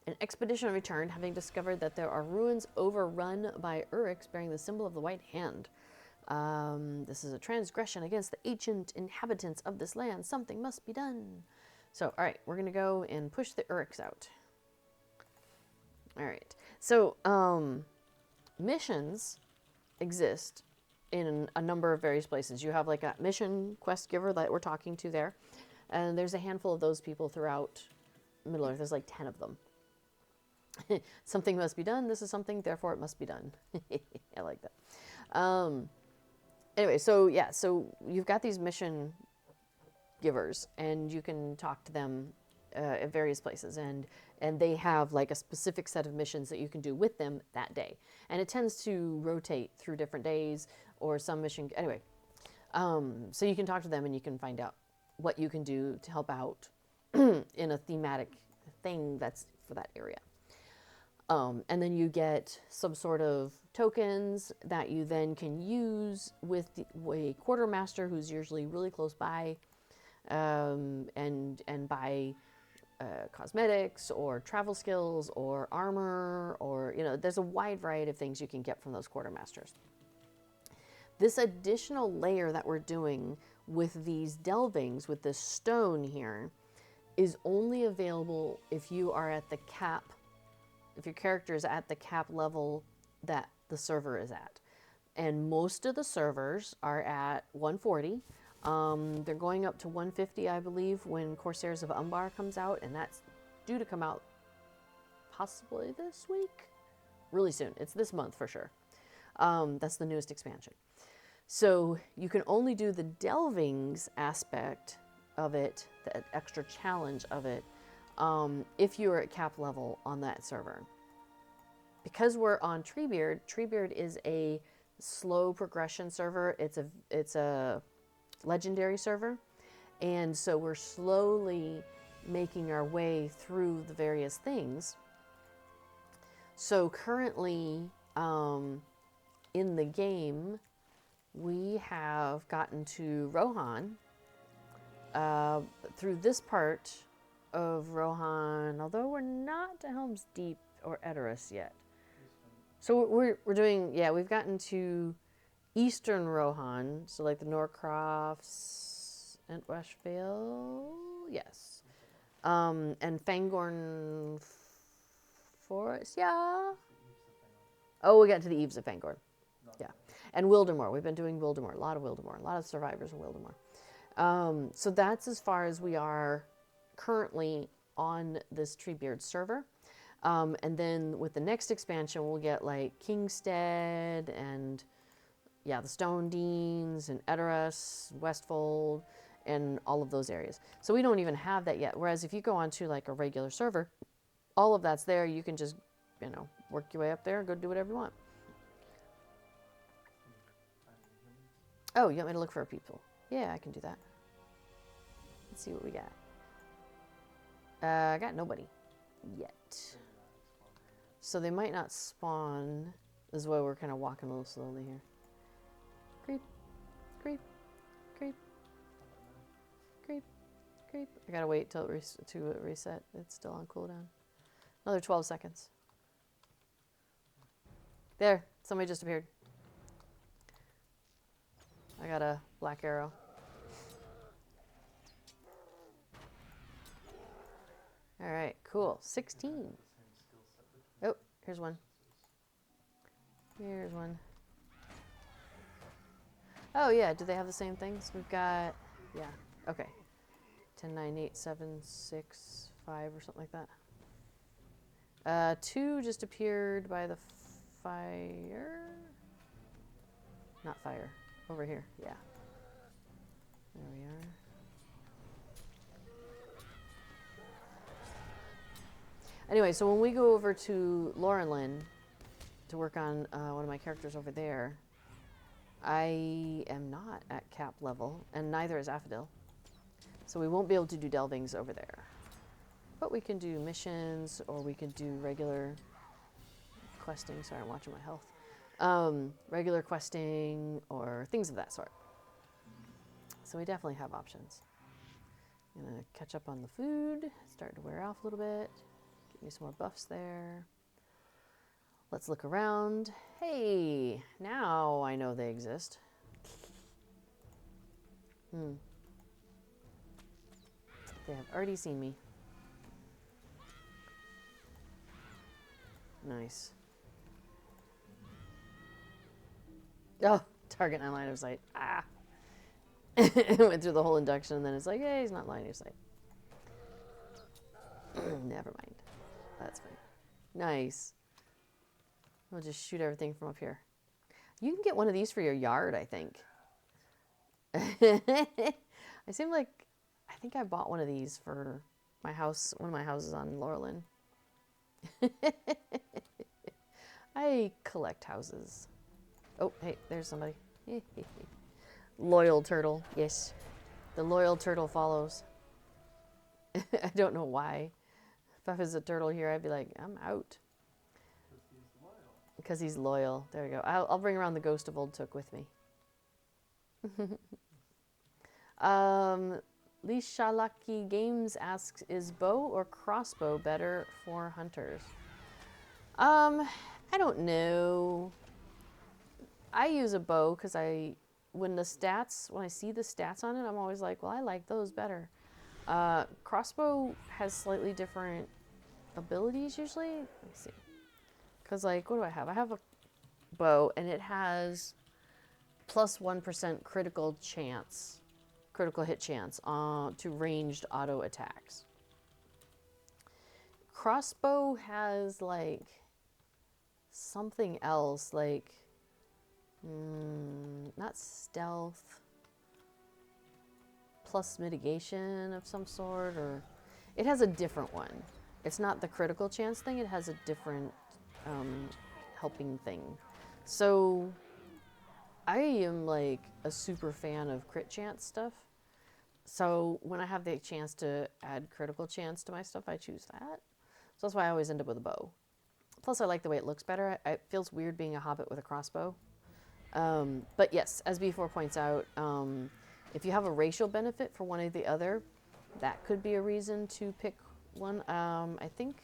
An expedition returned, having discovered that there are ruins overrun by Uryx bearing the symbol of the White Hand. This is a transgression against the ancient inhabitants of this land. Something must be done. So, all right, we're going to go and push the Uryx out. All right. So, missions exist in a number of various places. You have like a mission quest giver that we're talking to there. And there's a handful of those people throughout Middle-earth. There's like 10 of them. Something must be done. This is something, therefore it must be done. I like that. Anyway, so yeah, so you've got these mission givers, and you can talk to them at various places, and they have like a specific set of missions that you can do with them that day, and it tends to rotate through different days or some mission. Anyway, so you can talk to them and you can find out what you can do to help out in a thematic thing that's for that area. And then you get some sort of tokens that you then can use with a quartermaster who's usually really close by, and buy cosmetics or travel skills or armor, or there's a wide variety of things you can get from those quartermasters. This additional layer that we're doing with these delvings, with this stone here, is only available if you are at the cap. If your character is at the cap level that the server is at. And most of the servers are at 140. They're going up to 150, I believe, when Corsairs of Umbar comes out, and that's due to come out possibly this week? Really soon. It's this month for sure. That's the newest expansion. So you can only do the delvings aspect of it, the extra challenge of it, if you're at cap level on that server. Because we're on Treebeard, Treebeard is a slow progression server. It's a legendary server, and so we're slowly making our way through the various things. So currently, in the game, we have gotten to Rohan. Through this part of Rohan, although we're not to Helm's Deep or Edoras yet. So we're doing, yeah, we've gotten to Eastern Rohan, so like the Norcrofts and Westphale, yes. And Fangorn Forest, yeah. Oh, we got to the Eves of Fangorn, yeah. And Wildemore, we've been doing Wildemore, a lot of Wildemore, a lot of survivors of Wildemore. So that's as far as we are currently on this Treebeard server. And then with the next expansion, we'll get like Kingstead and yeah, the Stone Deans and Edoras, Westfold, and all of those areas. So we don't even have that yet. Whereas if you go onto like a regular server, all of that's there. You can just, you know, work your way up there and go do whatever you want. Oh, you want me to look for people? Yeah, I can do that. Let's see what we got. I got nobody yet. So they might not spawn. This is why we're kind of walking a little slowly here. Creep, creep, creep, creep, creep. I gotta wait till it to reset. It's still on cooldown. Another 12 seconds. There, somebody just appeared. I got a black arrow. All right, cool. 16. Oh, here's one. Here's one. Oh, yeah. Do they have the same things? We've got, yeah. Okay. 10, 9, 8, 7, 6, 5, or something like that. 2 just appeared by the fire. Not fire. Over here. Yeah. There we are. Anyway, so when we go over to Laurenlin to work on one of my characters over there, I am not at cap level, and neither is Affodil. So we won't be able to do Delvings over there. But we can do missions, or we can do regular questing. Sorry, I'm watching my health. Regular questing, or things of that sort. So we definitely have options. I'm gonna catch up on the food. Starting to wear off a little bit. Get me some more buffs there. Let's look around. Hey, now I know they exist. They have already seen me. Nice. Oh, target not line of sight. Ah. Went through the whole induction, and then it's like, hey, he's not line of sight. Never mind. That's fine. Nice. We'll just shoot everything from up here. You can get one of these for your yard, I think. I think I bought one of these for my house, one of my houses on Laurelin. I collect houses. Oh, hey, there's somebody. Loyal turtle, yes. The loyal turtle follows. I don't know why. If I was a turtle here, I'd be like, I'm out. Because he's loyal. There we go. I'll bring around the ghost of Old Took with me. Lishalaki Games asks, is bow or crossbow better for hunters? I don't know. I use a bow because when I see the stats on it, I'm always like, well, I like those better. Crossbow has slightly different abilities usually. Let me see. Because, like, what do I have? I have a bow, and it has plus 1% critical hit chance to ranged auto attacks. Crossbow has, like, something else, like, not stealth, plus mitigation of some sort, or it has a different one. It's not the critical chance thing, it has a different helping thing. So I am like a super fan of crit chance stuff. So when I have the chance to add critical chance to my stuff, I choose that. So that's why I always end up with a bow. Plus I like the way it looks better. It feels weird being a hobbit with a crossbow. But yes, as B4 points out, if you have a racial benefit for one or the other, that could be a reason to pick one. I think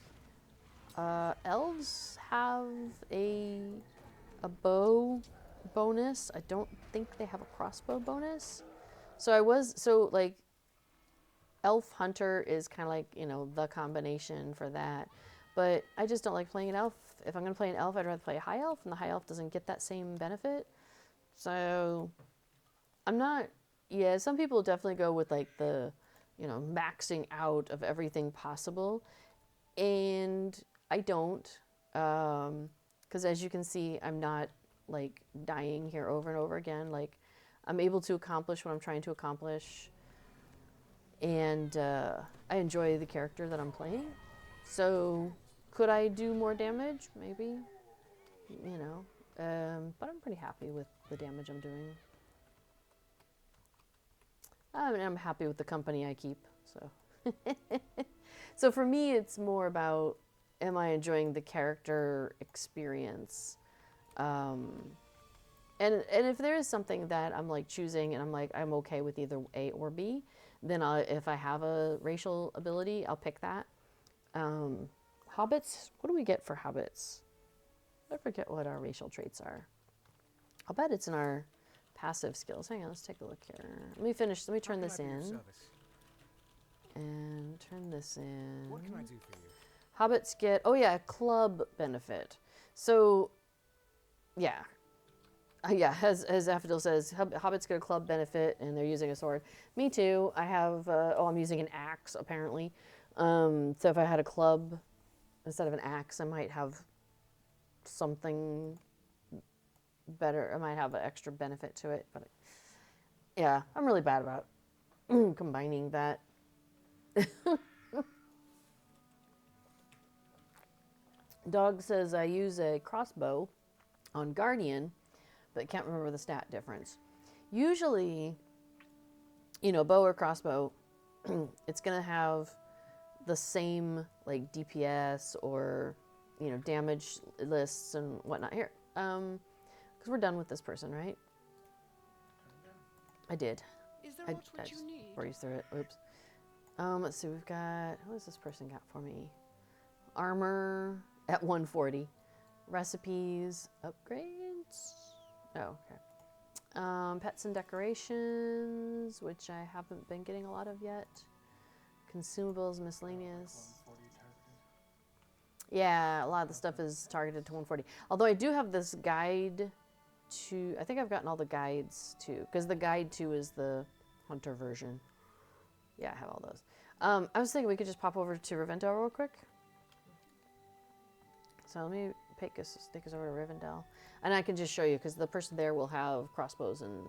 Elves have a bow bonus. I don't think they have a crossbow bonus. So like elf hunter is kind of like, you know, the combination for that. But I just don't like playing an elf. If I'm going to play an elf, I'd rather play a high elf, and the high elf doesn't get that same benefit. So I'm not, yeah, some people definitely go with like the, you know, maxing out of everything possible. And I don't, because as you can see, I'm not like dying here over and over again. Like I'm able to accomplish what I'm trying to accomplish. And I enjoy the character that I'm playing. So could I do more damage? Maybe, you know, but I'm pretty happy with the damage I'm doing. I mean, I'm happy with the company I keep, so. So for me, it's more about, am I enjoying the character experience? And if there is something that I'm like choosing and I'm like, I'm okay with either A or B, then if I have a racial ability, I'll pick that. Hobbits, what do we get for hobbits? I forget what our racial traits are. I'll bet it's in our passive skills. Hang on, let's take a look here. Let me turn this in. And turn this in. What can I do for you? Hobbits get, oh yeah, club benefit. So, yeah. Yeah, as Affadil says, hobbits get a club benefit and they're using a sword. Me too. I have, I'm using an axe apparently. So if I had a club instead of an axe, I might have something better. I might have an extra benefit to it. But yeah, I'm really bad about combining that. Dog says I use a crossbow on Guardian, but can't remember the stat difference. Usually, you know, bow or crossbow, it's going to have the same like DPS or, you know, damage lists and whatnot. Here, because we're done with this person, right? I did. Is there I what you just need? breezed through it. Oops. Let's see. We've got, what has this person got for me? Armor at 140. Recipes, upgrades. Oh, okay. Pets and decorations, which I haven't been getting a lot of yet. Consumables, miscellaneous. Yeah, a lot of the stuff is targeted to 140. Although I do have this guide to, I think I've gotten all the guides too, because the guide to is the hunter version. Yeah, I have all those. I was thinking we could just pop over to Rivendell real quick. So let me take us over to Rivendell. And I can just show you, because the person there will have crossbows and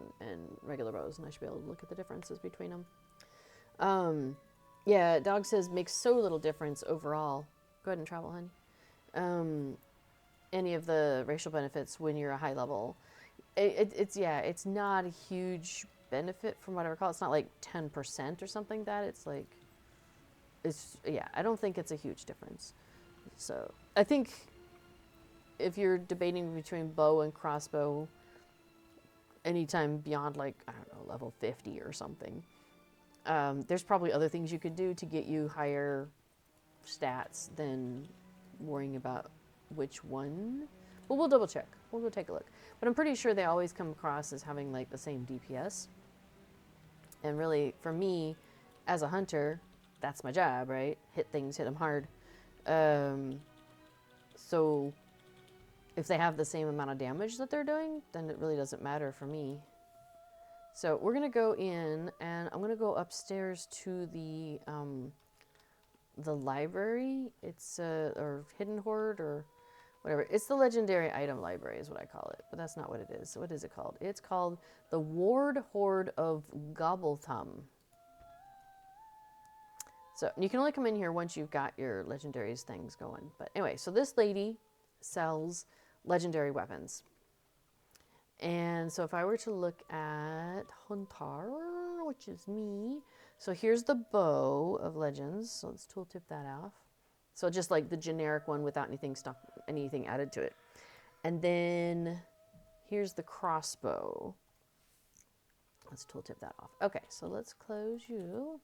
regular bows, and I should be able to look at the differences between them. Yeah, Dog says makes so little difference overall. Go ahead and travel, honey. Any of the racial benefits when you're a high level. It's not a huge benefit from what I recall. It's not like 10% or something like that. It's like, I don't think it's a huge difference. So I think if you're debating between bow and crossbow, anytime beyond like, I don't know, level 50 or something, there's probably other things you could do to get you higher stats than worrying about which one. But we'll double check. We'll go take a look. But I'm pretty sure they always come across as having like the same DPS. And really, for me, as a hunter, that's my job, right? Hit things, hit them hard. So if they have the same amount of damage that they're doing, then it really doesn't matter for me. So we're gonna go in, and I'm gonna go upstairs to the library. It's or hidden hoard or whatever. It's the legendary item library is what I call it, but that's not what it is. What is it called? It's called the Ward Hoard of Gobblethum. So you can only come in here once you've got your legendaries things going. But anyway, so this lady sells legendary weapons. And so if I were to look at Hunter, which is me, so here's the bow of legends. So let's tooltip that off. So just like the generic one without anything added to it. And then here's the crossbow. Let's tooltip that off. Okay, so let's close you.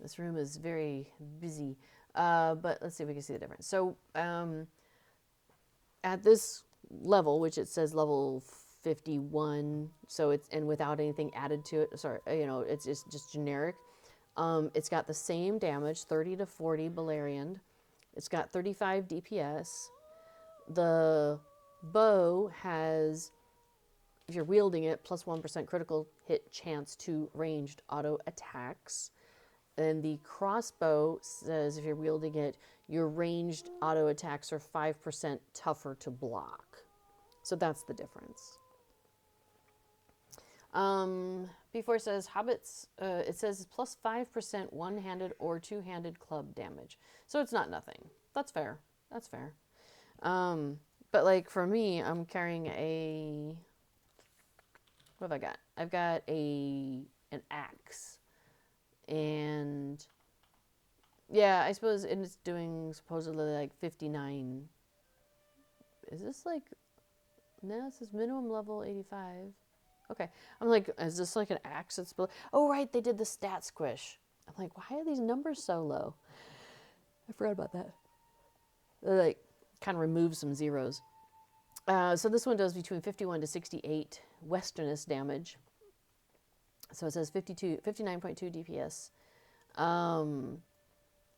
This room is very busy. But let's see if we can see the difference. So at this level, which it says level 51, so it's, and without anything added to it, sorry, it's just generic. It's got the same damage, 30 to 40 Balerian. It's got 35 DPS. The bow has, if you're wielding it, plus 1% critical hit chance to ranged auto attacks. And the crossbow says if you're wielding it, your ranged auto attacks are 5% tougher to block. So that's the difference. Before it says Hobbits, it says plus 5% one-handed or two-handed club damage. So it's not nothing. That's fair. That's fair. But like for me, I'm carrying a, what have I got? I've got an axe. And yeah, I suppose it's doing supposedly like 59. Is this like, no, it says minimum level 85. Okay, I'm like, is this like an axe that's below? Oh, right, they did the stat squish. I'm like, why are these numbers so low? I forgot about that. They like kind of remove some zeros. So this one does between 51 to 68 Westernist damage. So it says 59.2 DPS.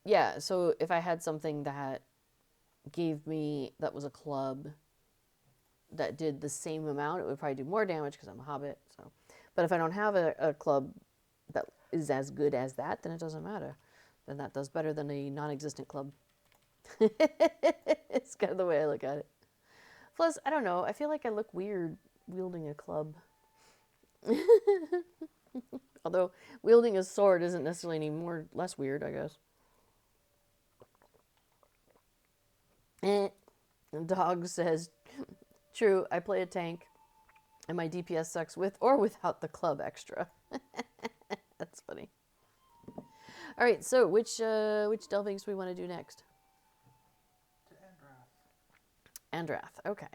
Yeah, so if I had something that gave me, that was a club that did the same amount, it would probably do more damage because I'm a hobbit. So, but if I don't have a club that is as good as that, then it doesn't matter. Then that does better than a non-existent club. It's kind of the way I look at it. Plus, I don't know, I feel like I look weird wielding a club. Although wielding a sword isn't necessarily any less weird, I guess. Dog says, true, I play a tank, and my DPS sucks with or without the club extra. That's funny. All right, so which Delvings do we want to do next? To Andrath. Andrath, okay.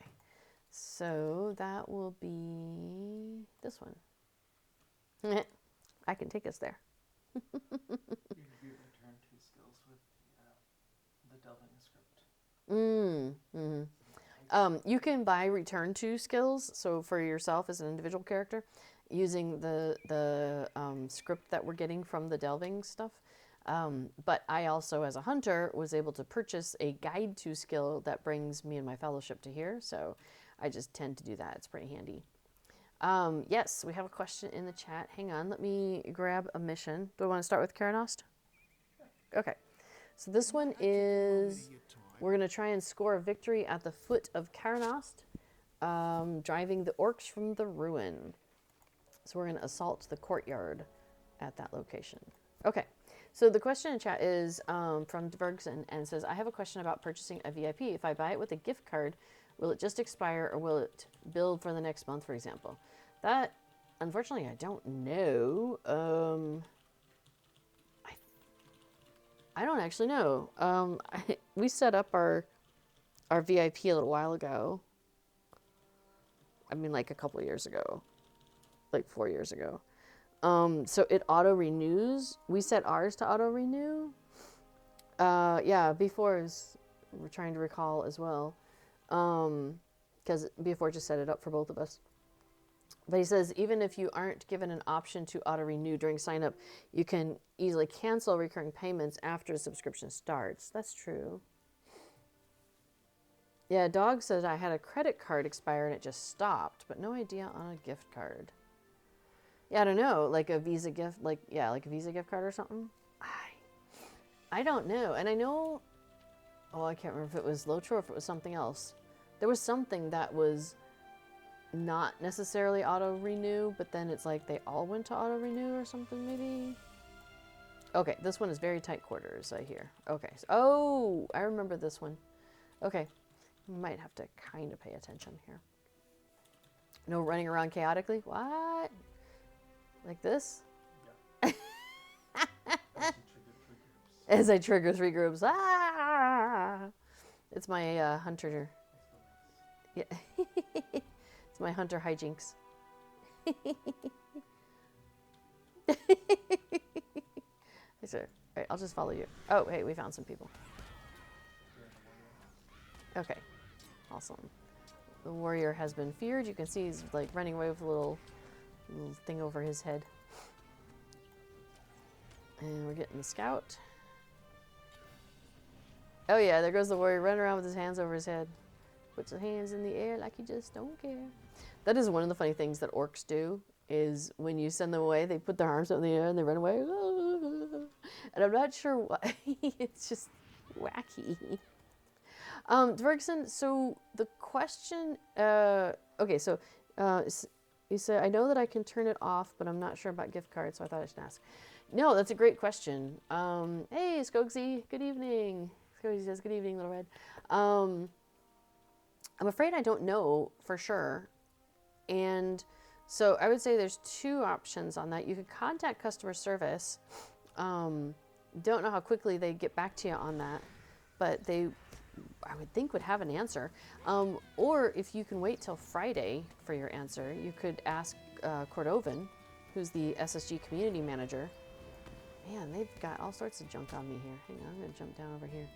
So that will be this one. I can take us there. You return 2 skills with the Delving script. You can buy return to skills, so for yourself as an individual character, using the script that we're getting from the Delving stuff. But I also, as a hunter, was able to purchase a guide to skill that brings me and my fellowship to here, so I just tend to do that. It's pretty handy. Yes, we have a question in the chat. Hang on, let me grab a mission. Do I want to start with Karanost? Okay. So this one is, we're going to try and score a victory at the foot of Karanost, driving the orcs from the ruin. So we're going to assault the courtyard at that location. Okay. So the question in chat is from Delvings, and says, I have a question about purchasing a VIP. If I buy it with a gift card, will it just expire or will it build for the next month, for example? That, unfortunately, I don't know. I don't actually know. We set up our VIP a little while ago. I mean, like a couple of years ago. Like 4 years ago. So it auto-renews. We set ours to auto-renew. Yeah, before we're trying to recall as well. Because before just set it up for both of us. But he says, even if you aren't given an option to auto-renew during sign-up, you can easily cancel recurring payments after the subscription starts. That's true. Yeah, Dog says I had a credit card expire and it just stopped, but no idea on a gift card. Yeah, I don't know, like a Visa gift, like a Visa gift card or something. I don't know, and I know, oh, I can't remember if it was Lotro or if it was something else. There was something that was not necessarily auto-renew, but then it's like they all went to auto-renew or something, maybe? Okay, this one is very tight quarters, I hear. Okay, so, oh, I remember this one. Okay, might have to kind of pay attention here. No running around chaotically? What? Like this? Yeah. As I trigger 3 groups. Ah! It's my hunter. Yeah. It's my hunter hijinks. All right, I'll just follow you. Oh, hey, we found some people. Okay, awesome. The warrior has been feared. You can see he's like running away with a little thing over his head. And we're getting the scout. Oh yeah, there goes the warrior running around with his hands over his head. Puts his hands in the air like he just don't care. That is one of the funny things that orcs do, is when you send them away, they put their arms up in the air and they run away. And I'm not sure why. It's just wacky. Dvergson, so the question, okay, so you said, I know that I can turn it off, but I'm not sure about gift cards, so I thought I should ask. No, that's a great question. Hey, Skogsy, good evening. Skogsy says, good evening, Little Red. I'm afraid I don't know for sure. And so I would say there's two options on that. You could contact customer service. Don't know how quickly they get back to you on that, but they, I would think, would have an answer. Or if you can wait till Friday for your answer, you could ask Cordovan, who's the SSG community manager. Man, they've got all sorts of junk on me here. Hang on, I'm gonna jump down over here.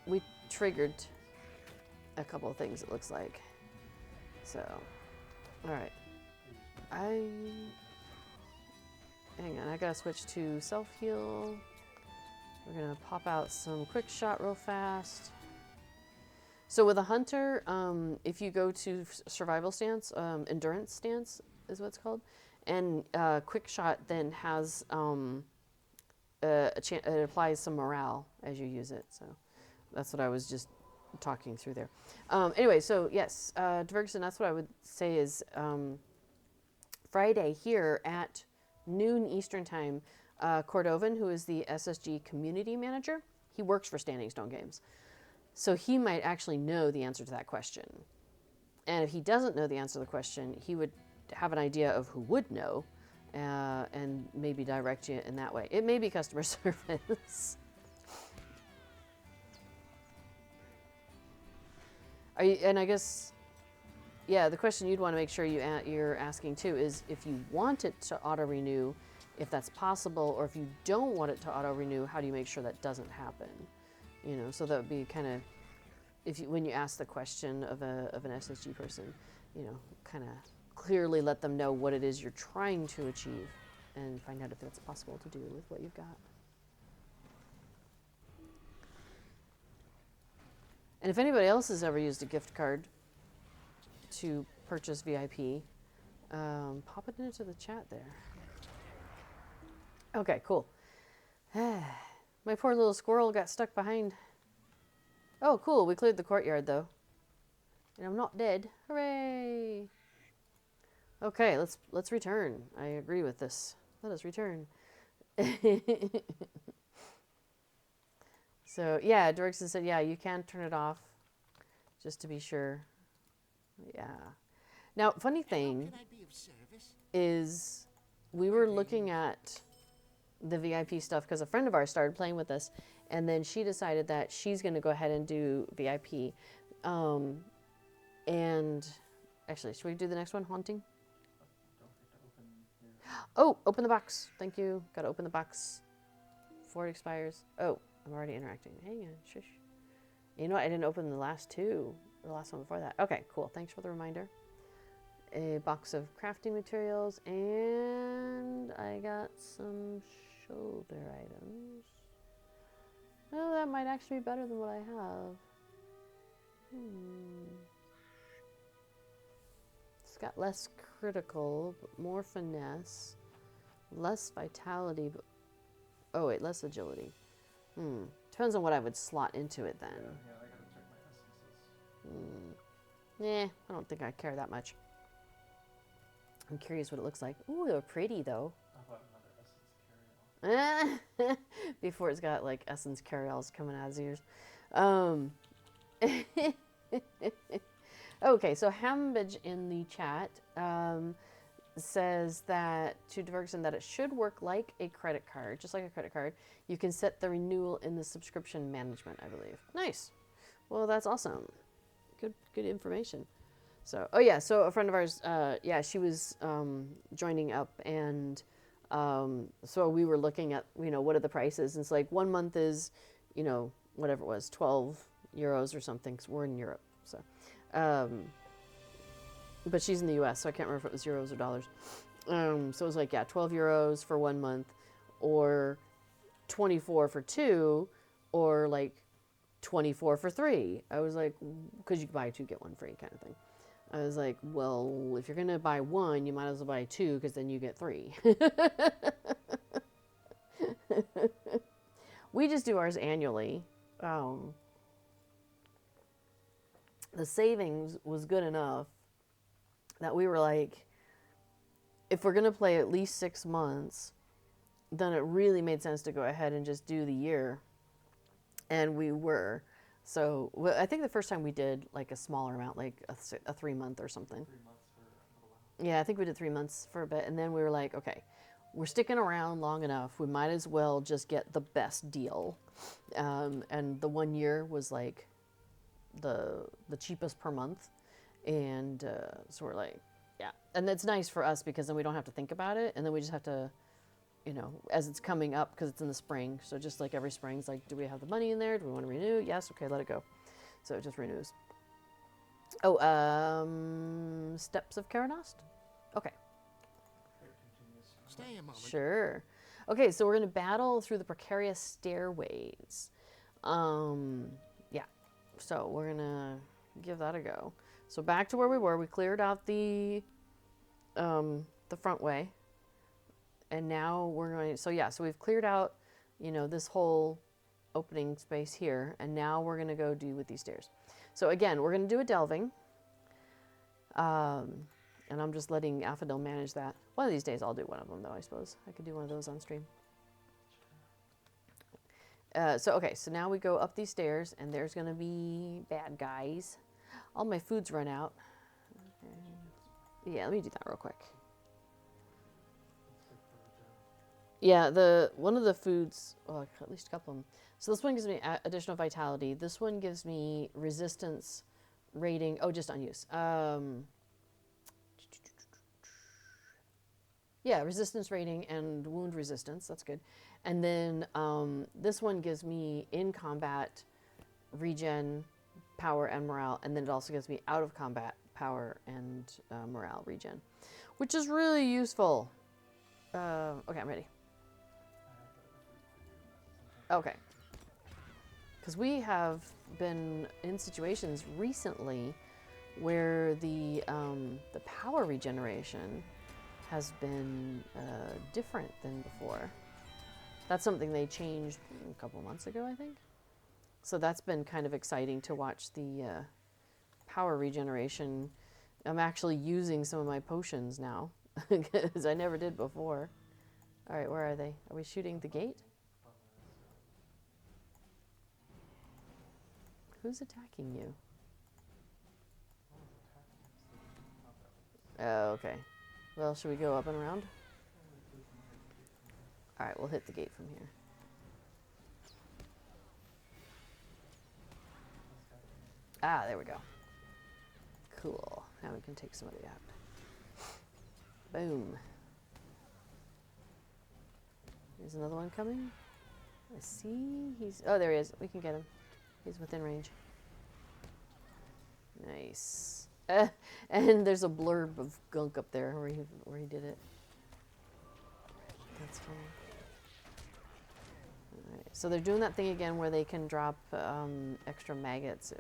We triggered a couple of things, it looks like. So, all right. Hang on, I gotta switch to self-heal. We're gonna pop out some quick shot real fast. So with a hunter, if you go to survival stance, endurance stance is what it's called, and quick shot then has it applies some morale as you use it. So that's what I was just talking through there. Anyway, so yes, Dvergson, that's what I would say is Friday here at noon Eastern time. Cordovan, who is the SSG community manager, he works for Standing Stone Games. So he might actually know the answer to that question. And if he doesn't know the answer to the question, he would have an idea of who would know and maybe direct you in that way. It may be customer service. And I guess, yeah, the question you'd want to make sure you're asking too is if you want it to auto-renew, if that's possible, or if you don't want it to auto-renew, how do you make sure that doesn't happen? You know, so that would be kind of, when you ask the question of an SSG person, you know, kind of clearly let them know what it is you're trying to achieve and find out if that's possible to do with what you've got. And if anybody else has ever used a gift card to purchase VIP, pop it into the chat there. Okay, cool. My poor little squirrel got stuck behind. Oh, cool. We cleared the courtyard, though. And I'm not dead. Hooray! Okay, let's return. I agree with this. Let us return. So, yeah, Dorkson said, yeah, you can turn it off, just to be sure. Yeah. Now, funny thing is, we were looking at the VIP stuff because a friend of ours started playing with us, and then she decided that she's going to go ahead and do VIP. And actually, should we do the next one, haunting? Oh, open the box. Thank you. Got to open the box before it expires. Oh, I'm already interacting. Hang on, shush. You know what? I didn't open the last two. The last one before that. Okay, cool. Thanks for the reminder. A box of crafting materials, and I got some shoulder items. Oh, that might actually be better than what I have. It's got less critical, but more finesse. Less vitality, but... Oh, wait, less agility. Depends on what I would slot into it then. Yeah, I gotta check my essences. I don't think I care that much. I'm curious what it looks like. Ooh, they're pretty, though. How about another essence carry-all? Before it's got, like, essence carry-alls coming out of his ears. Okay, so Hambage in the chat says that, to Dvergson, that it should work like a credit card, just like a credit card. You can set the renewal in the subscription management, I believe. Nice. Well, that's awesome. Good information. So, oh yeah, so a friend of ours, yeah, she was joining up, and So we were looking at, what are the prices? And it's like 1 month is, whatever it was, 12 euros or something, because we're in Europe. So, but she's in the US, so I can't remember if it was euros or dollars. So it was like, yeah, 12 euros for 1 month, or 24 for 2, or like 24 for 3. I was like, because you can buy 2, get 1 free kind of thing. I was like, well, if you're going to buy 1, you might as well buy 2, because then you get 3. We just do ours annually. The savings was good enough that we were like, if we're going to play at least 6 months, then it really made sense to go ahead and just do the year. And we were. So I think the first time we did like a smaller amount, like a 3 month or something. 3 months for a little while. Yeah, I think we did 3 months for a bit. And then we were like, okay, we're sticking around long enough. We might as well just get the best deal. And the 1 year was like the cheapest per month. And so we're like, yeah. And that's nice for us because then we don't have to think about it. And then we just have to, as it's coming up, because it's in the spring. So just like every spring, it's like, do we have the money in there? Do we want to renew? Yes. Okay, let it go. So it just renews. Oh, Steps of Karanost? Okay. It continues. Stay a moment. Sure. Okay, so we're going to battle through the precarious stairways. Yeah. So we're going to give that a go. So back to where we were. We cleared out the front way. And now we're going, so we've cleared out, this whole opening space here. And now we're going to go do with these stairs. So again, we're going to do a delving. And I'm just letting Affadil manage that. One of these days I'll do one of them though, I suppose. I could do one of those on stream. So now we go up these stairs and there's going to be bad guys. All my food's run out. Yeah, let me do that real quick. Yeah, one of the foods, well, at least a couple of them. So this one gives me additional vitality. This one gives me resistance rating. Oh, just on use. Yeah, resistance rating and wound resistance. That's good. And then this one gives me in combat regen, power, and morale. And then it also gives me out of combat power and morale regen, which is really useful. Okay, I'm ready. Okay. Because we have been in situations recently where the power regeneration has been different than before. That's something they changed a couple months ago, I think. So that's been kind of exciting to watch the power regeneration. I'm actually using some of my potions now because I never did before. All right, where are they? Are we shooting the gate? Who's attacking you? Oh, okay. Well, should we go up and around? All right, we'll hit the gate from here. Ah, there we go. Cool. Now we can take somebody out. Boom. There's another one coming. I see. Oh, there he is. We can get him. He's within range. Nice. And there's a blurb of gunk up there where he did it. That's funny. All right. So they're doing that thing again where they can drop extra maggots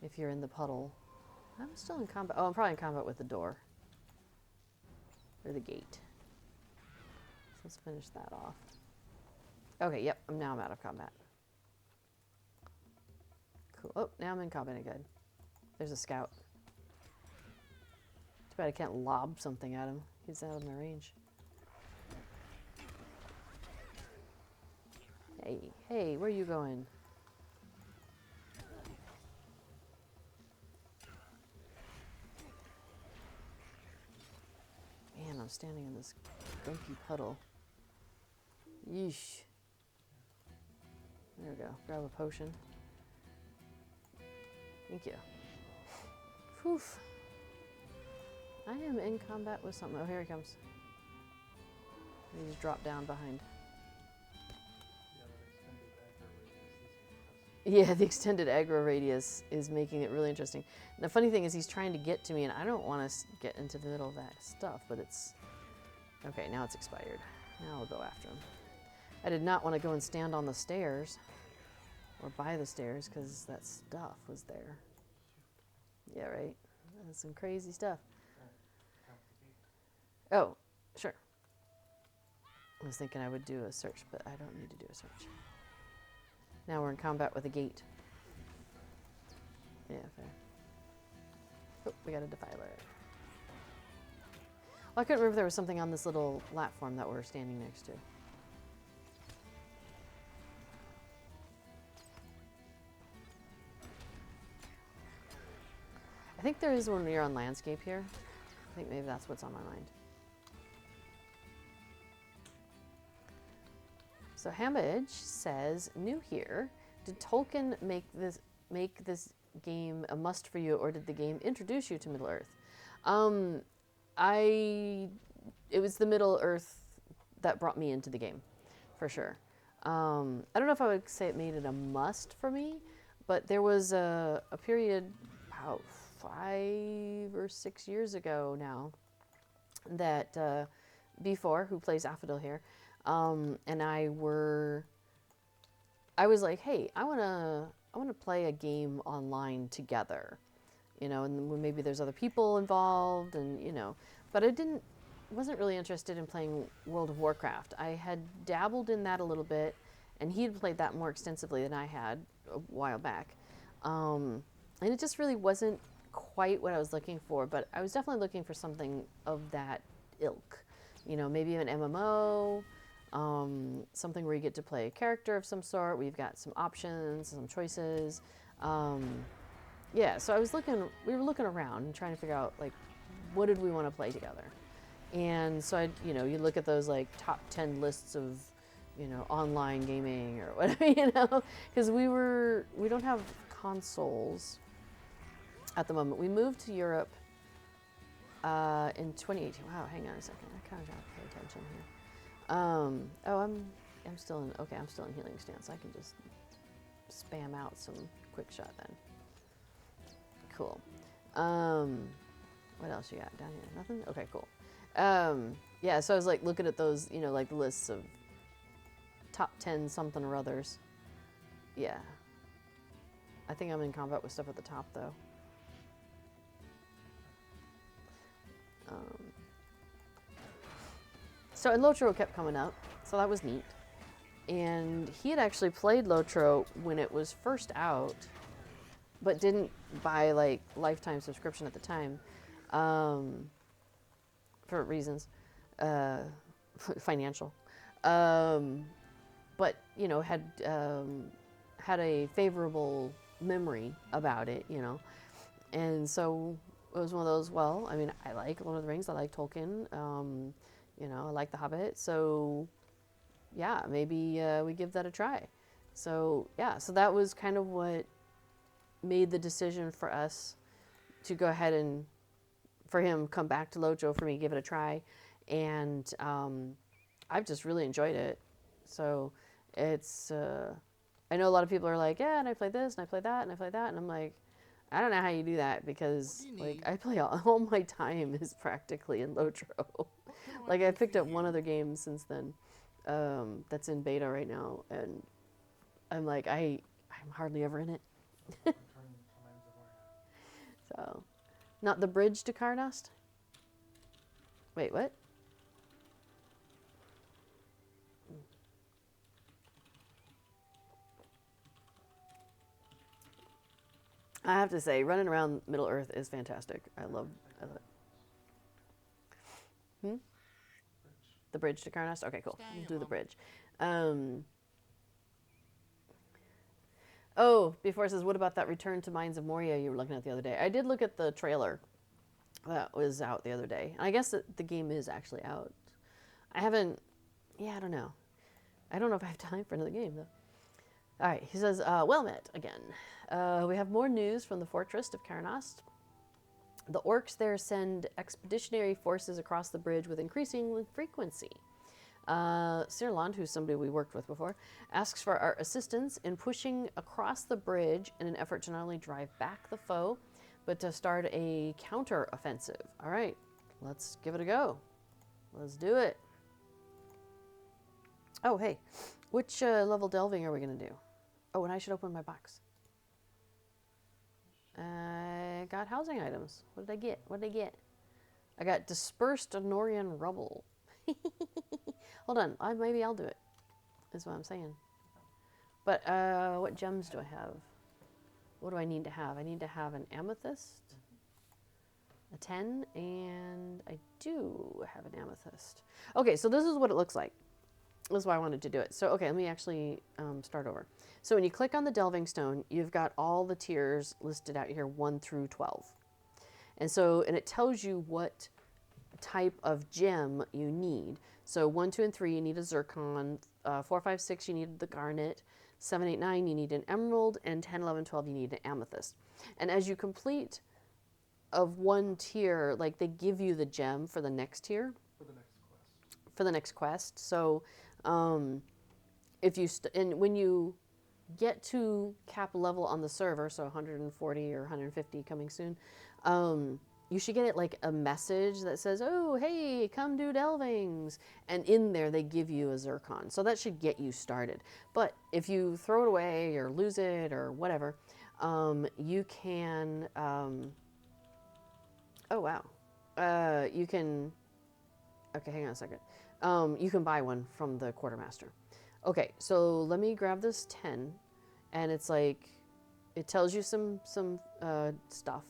if you're in the puddle. I'm still in combat. Oh, I'm probably in combat with the door. Or the gate. So let's finish that off. Okay, yep, now I'm out of combat. Cool. Oh, now I'm in combat again. There's a scout. Too bad I can't lob something at him. He's out of my range. Hey, where are you going? Man, I'm standing in this gunky puddle. Yeesh. There we go. Grab a potion. Thank you. Phew. I am in combat with something. Oh, here he comes. They just drop down behind. Yeah, the extended aggro radius is making it really interesting. And the funny thing is he's trying to get to me, and I don't want to get into the middle of that stuff, but it's... Okay, now it's expired. Now I'll go after him. I did not want to go and stand on the stairs, or by the stairs, because that stuff was there. Yeah, right? That's some crazy stuff. Oh, sure. I was thinking I would do a search, but I don't need to do a search. Now we're in combat with a gate. Yeah, fair. Oh, we got a defiler. Well, I couldn't remember if there was something on this little platform that we're standing next to. I think there is one when you're on landscape here. I think maybe that's what's on my mind. So Hamage says, new here. Did Tolkien make this game a must for you, or did the game introduce you to Middle Earth? It was the Middle Earth that brought me into the game, for sure. I don't know if I would say it made it a must for me, but there was a period about 5 or 6 years ago now that B4, who plays Affodil here, and I was like, hey, I wanna play a game online together, you know, and when maybe there's other people involved, and you know, but I wasn't really interested in playing World of Warcraft. I had dabbled in that a little bit, and he had played that more extensively than I had a while back, and it just really wasn't quite what I was looking for. But I was definitely looking for something of that ilk, you know, maybe an MMO. Something where you get to play a character of some sort. We've got some options, some choices. Yeah, so we were looking around and trying to figure out, like, what did we want to play together? And so you look at those, like, top 10 lists of, you know, online gaming or whatever, you know, because we don't have consoles at the moment. We moved to Europe in 2018. Wow, hang on a second. I kind of got to pay attention here. I'm still in healing stance. I can just spam out some quick shot then. Cool. What else you got down here? Nothing? Okay, cool. Yeah, so I was like looking at those, you know, like the lists of top 10 something or others. Yeah. I think I'm in combat with stuff at the top though. So, and Lotro kept coming up, so that was neat. And he had actually played Lotro when it was first out, but didn't buy, like, lifetime subscription at the time, for reasons, financial. But, you know, had a favorable memory about it, you know. And so it was one of those, well, I mean, I like Lord of the Rings, I like Tolkien, you know, I like The Hobbit, so yeah, maybe we give that a try. So yeah, so that was kind of what made the decision for us to go ahead and for him come back to Lojo, for me give it a try, and I've just really enjoyed it. So it's I know a lot of people are like, yeah, and I play this and I play that and I play that, and I'm like, I don't know how you do that, because like I play all my time is practically in Lotro. Like I picked up one other game since then, that's in beta right now, and I'm like I'm hardly ever in it. So, not the bridge to Karnast? Wait, what? I have to say, running around Middle Earth is fantastic. I love it. The bridge to Karnast? Okay, cool. We'll do the bridge. Oh, before it says, what about that Return to Mines of Moria you were looking at the other day? I did look at the trailer that was out the other day. I guess the game is actually out. I don't know. I don't know if I have time for another game, though. All right, he says, well met again. We have more news from the fortress of Karnast. The orcs there send expeditionary forces across the bridge with increasing frequency. Sirland, who's somebody we worked with before, asks for our assistance in pushing across the bridge in an effort to not only drive back the foe, but to start a counter-offensive. All right, let's give it a go. Let's do it. Oh, hey, which level delving are we going to do? Oh, and I should open my box. I got housing items. What did I get? What did I get? I got dispersed Norian rubble. Hold on, maybe I'll do it, is what I'm saying. But what gems do I have? What do I need to have? I need to have an amethyst, a 10, and I do have an amethyst. Okay, so this is what it looks like. This is why I wanted to do it. So, okay, let me actually start over. So when you click on the delving stone, you've got all the tiers listed out here, 1 through 12. And it tells you what type of gem you need. So 1, 2, and 3, you need a zircon. 4, 5, 6, you need the garnet. 7, 8, 9, you need an emerald. And 10, 11, 12, you need an amethyst. And as you complete of one tier, like they give you the gem for the next tier. For the next quest. For the next quest. So if you, and when you get to cap level on the server, so 140 or 150 coming soon, you should get it like a message that says, oh, hey, come do delvings. And in there, they give you a zircon. So that should get you started. But if you throw it away or lose it or whatever, you can, oh, wow. You can, okay, hang on a second. You can buy one from the quartermaster. Okay, so let me grab this 10. And it's like, it tells you some stuff.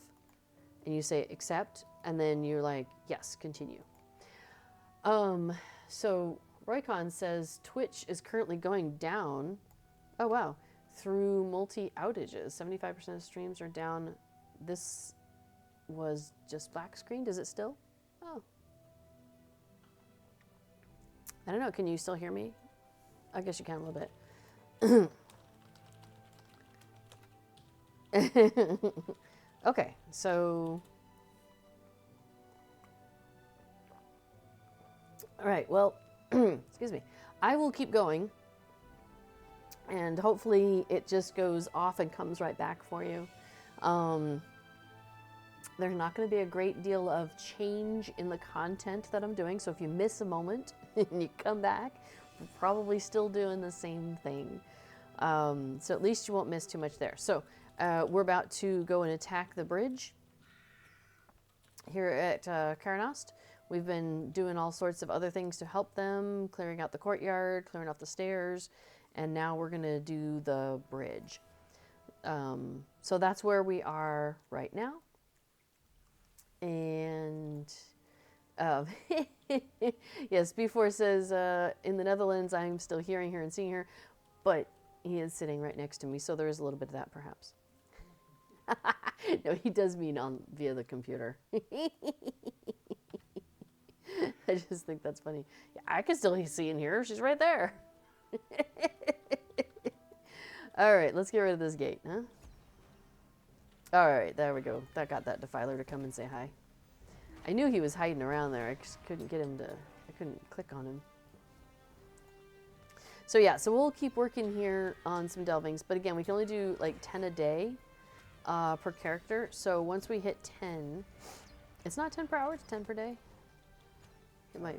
And you say accept, and then you're like, yes, continue. So Roycon says Twitch is currently going down. Oh, wow. Through multi-outages. 75% of streams are down. This was just black screened. Is it still? Oh. I don't know. Can you still hear me? I guess you can a little bit. Okay, so, all right, well, excuse me. I will keep going, and hopefully it just goes off and comes right back for you. There's not going to be a great deal of change in the content that I'm doing, so if you miss a moment and you come back, we're probably still doing the same thing. So at least you won't miss too much there. So. We're about to go and attack the bridge here at Karanost. We've been doing all sorts of other things to help them, clearing out the courtyard, clearing off the stairs, and now we're going to do the bridge. So that's where we are right now. And yes, B4 says, in the Netherlands, I'm still hearing her and seeing her, but he is sitting right next to me, so there is a little bit of that perhaps. No, he does mean via the computer. I just think that's funny. Yeah, I can still see and hear her. She's right there. All right, let's get rid of this gate, huh? All right, there we go. That got that defiler to come and say hi. I knew he was hiding around there. I just couldn't get him to, I couldn't click on him. So yeah, so we'll keep working here on some delvings, but again, we can only do like 10 a day per character. So once we hit 10, it's not 10 per hour, it's 10 per day. It might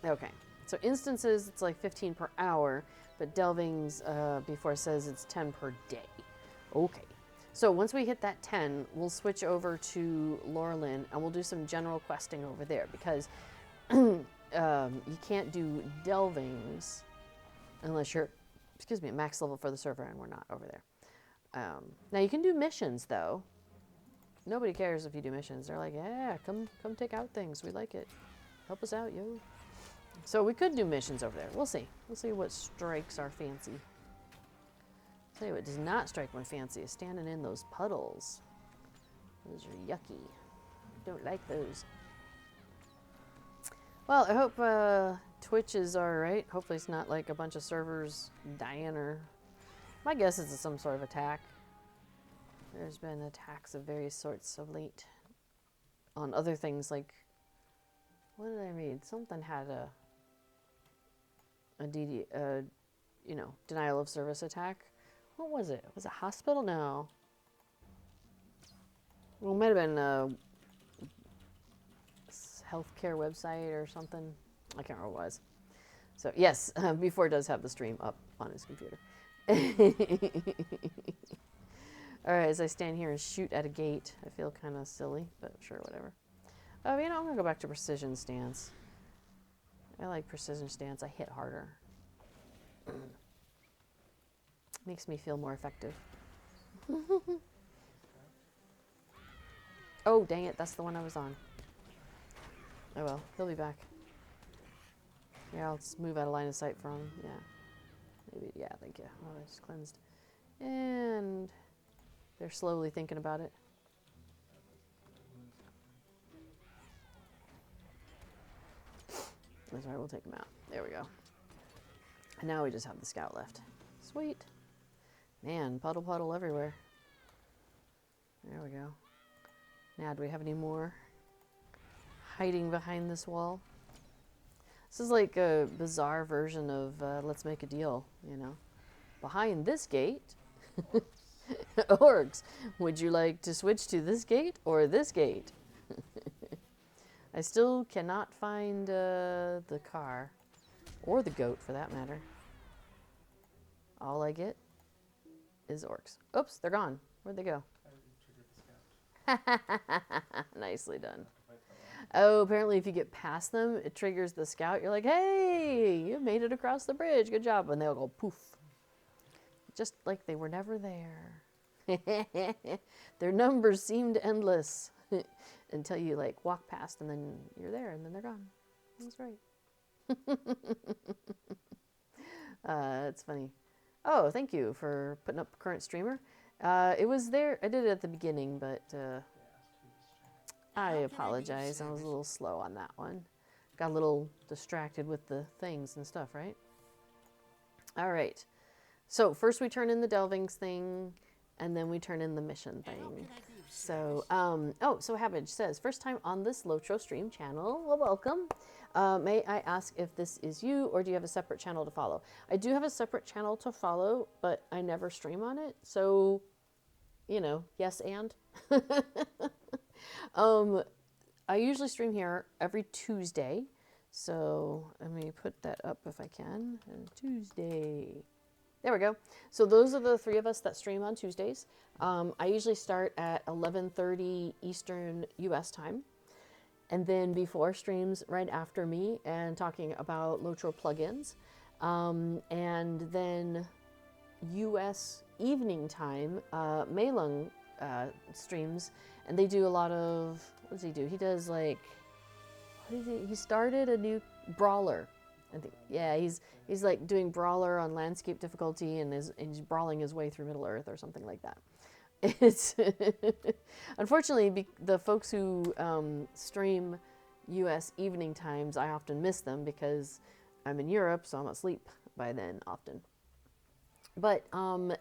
be. Okay, so instances, it's like 15 per hour, but delvings, before says it's 10 per day. Okay, so once we hit that 10, we'll switch over to Laurelin and we'll do some general questing over there because you can't do delvings unless you're, excuse me, max level for the server, and we're not over there. Now you can do missions though. Nobody cares if you do missions. They're like, yeah, come take out things. We like it. Help us out, yo. So we could do missions over there. We'll see. We'll see what strikes our fancy. I'll tell you what does not strike my fancy is standing in those puddles. Those are yucky. Don't like those. Well, I hope Twitch is all right. Hopefully it's not like a bunch of servers dying, or my guess is it's some sort of attack. There's been attacks of various sorts of late on other things like what did I read? Something had a denial of service attack. What was it? Was it hospital? No. Well, it might have been a healthcare website or something. I can't remember what it was. So yes, before does have the stream up on his computer. All right, as I stand here and shoot at a gate, I feel kind of silly, but sure, whatever. Oh, I'm gonna go back to precision stance. I like precision stance. I hit harder. Makes me feel more effective. Oh, dang it, that's the one I was on. Oh well, he'll be back. Yeah, I'll just move out of line of sight from him. Yeah. Maybe, yeah, thank you. Oh, I just cleansed. And they're slowly thinking about it. That's right, we'll take them out. There we go. And now we just have the scout left. Sweet. Man, puddle everywhere. There we go. Now, do we have any more hiding behind this wall? This is like a bizarre version of Let's Make a Deal, you know. Behind this gate, orcs, would you like to switch to this gate or this gate? I still cannot find the car, or the goat for that matter. All I get is orcs. Oops, they're gone. Where'd they go? Nicely done. Oh, apparently if you get past them, it triggers the scout. You're like, hey, you made it across the bridge. Good job. And they'll go poof. Just like they were never there. Their numbers seemed endless until you like walk past and then you're there and then they're gone. That's right. It's funny. Oh, thank you for putting up current streamer. It was there. I did it at the beginning, but I apologize. I was a little slow on that one. Got a little distracted with the things and stuff, right? All right. So first we turn in the Delvings thing, and then we turn in the mission thing. So, so Habbage says, first time on this Lotro stream channel. Well, welcome. May I ask if this is you, or do you have a separate channel to follow? I do have a separate channel to follow, but I never stream on it. So, you know, yes and. I usually stream here every Tuesday. So let me put that up if I can. Tuesday. There we go. So those are the three of us that stream on Tuesdays. I usually start at 11:30 Eastern US time. And then before streams right after me and talking about Lotro plugins. And then US evening time, Meilung streams, and they do a lot of, what does he do? He does like, what is he started a new brawler. I think, yeah, he's like doing brawler on landscape difficulty and he's brawling his way through Middle Earth or something like that. It's unfortunately the folks who stream US evening times, I often miss them because I'm in Europe, so I'm asleep by then often. But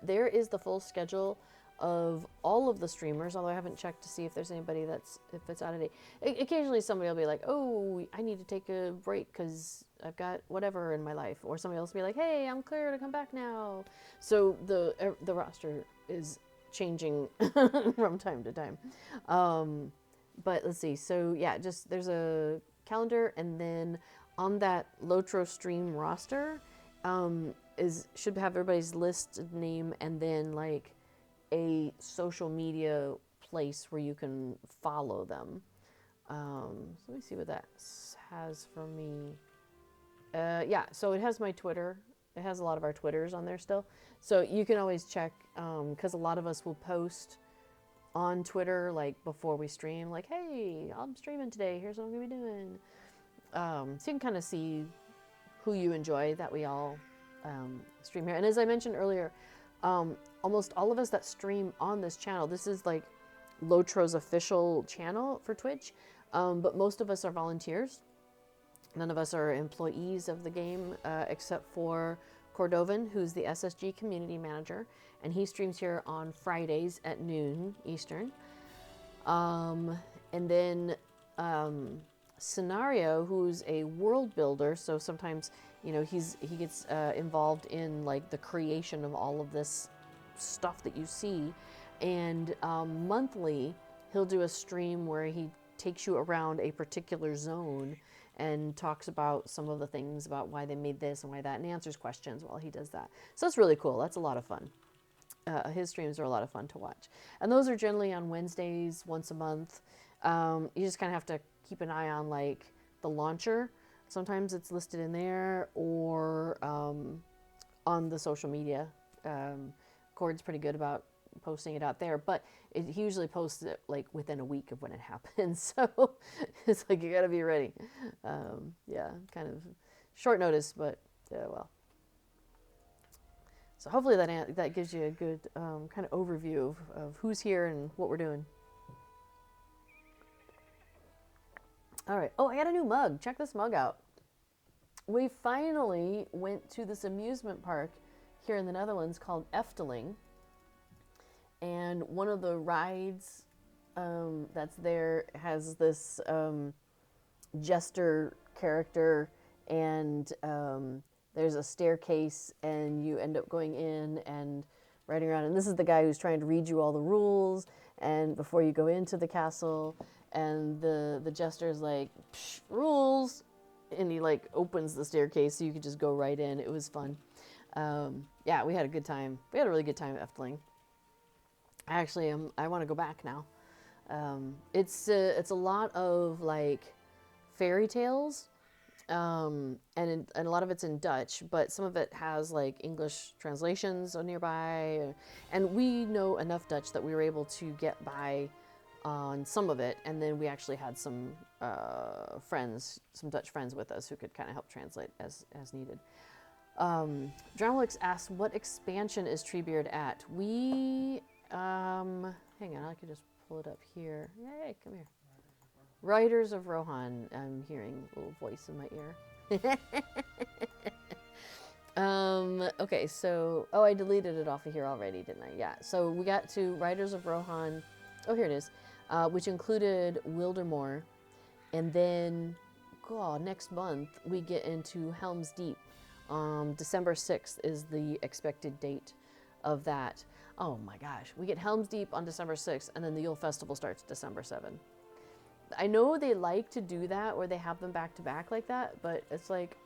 there is the full schedule of all of the streamers, although I haven't checked to see if there's anybody if it's out of date. Occasionally somebody will be like, oh, I need to take a break because I've got whatever in my life. Or somebody else will be like, hey, I'm clear to come back now. So the roster is changing from time to time. But let's see. So yeah, just there's a calendar, and then on that Lotro stream roster should have everybody's list name and then like a social media place where you can follow them. So let me see what that has for me. Yeah, so it has my Twitter. It has a lot of our Twitters on there still. So you can always check, because a lot of us will post on Twitter like before we stream, like, hey, I'm streaming today. Here's what I'm going to be doing. So you can kind of see who you enjoy that we all stream here. And as I mentioned earlier, almost all of us that stream on this channel, this is like Lotro's official channel for Twitch, but most of us are volunteers. None of us are employees of the game, except for Cordovan, who's the SSG community manager, and he streams here on Fridays at noon Eastern. And then Scenario, who's a world builder, so sometimes he gets involved in like the creation of all of this stuff that you see, and monthly he'll do a stream where he takes you around a particular zone and talks about some of the things about why they made this and why that, and answers questions while he does that. So it's really cool. That's a lot of fun. His streams are a lot of fun to watch, and those are generally on Wednesdays, once a month. You just kind of have to keep an eye on like the launcher. Sometimes it's listed in there, or on the social media. Cord's pretty good about posting it out there, but he usually posts it like within a week of when it happens. So it's like you got to be ready. Yeah, kind of short notice, but well. So hopefully that gives you a good kind of overview of who's here and what we're doing. All right. Oh, I got a new mug. Check this mug out. We finally went to this amusement park here in the Netherlands called Efteling. And one of the rides that's there has this jester character, and there's a staircase, and you end up going in and riding around. And this is the guy who's trying to read you all the rules and before you go into the castle. And the jester's like, rules, and he like opens the staircase so you could just go right in. It was fun. Yeah, we had a good time. We had a really good time at Efteling. Actually, I want to go back now. It's a lot of like fairy tales, and a lot of it's in Dutch, but some of it has like English translations nearby. And we know enough Dutch that we were able to get by on some of it, and then we actually had some Dutch friends with us who could kind of help translate as needed. Drownlix asks, what expansion is Treebeard at? We, hang on, I can just pull it up here. Yay, come here. Riders of Rohan. I'm hearing a little voice in my ear. Okay, so, I deleted it off of here already, didn't I? Yeah, so we got to Riders of Rohan. Oh, here it is. Which included Wildermore. And then, next month we get into Helm's Deep. December 6th is the expected date of that. Oh my gosh. We get Helm's Deep on December 6th, and then the Yule Festival starts December 7th. I know they like to do that where they have them back to back like that, but it's like,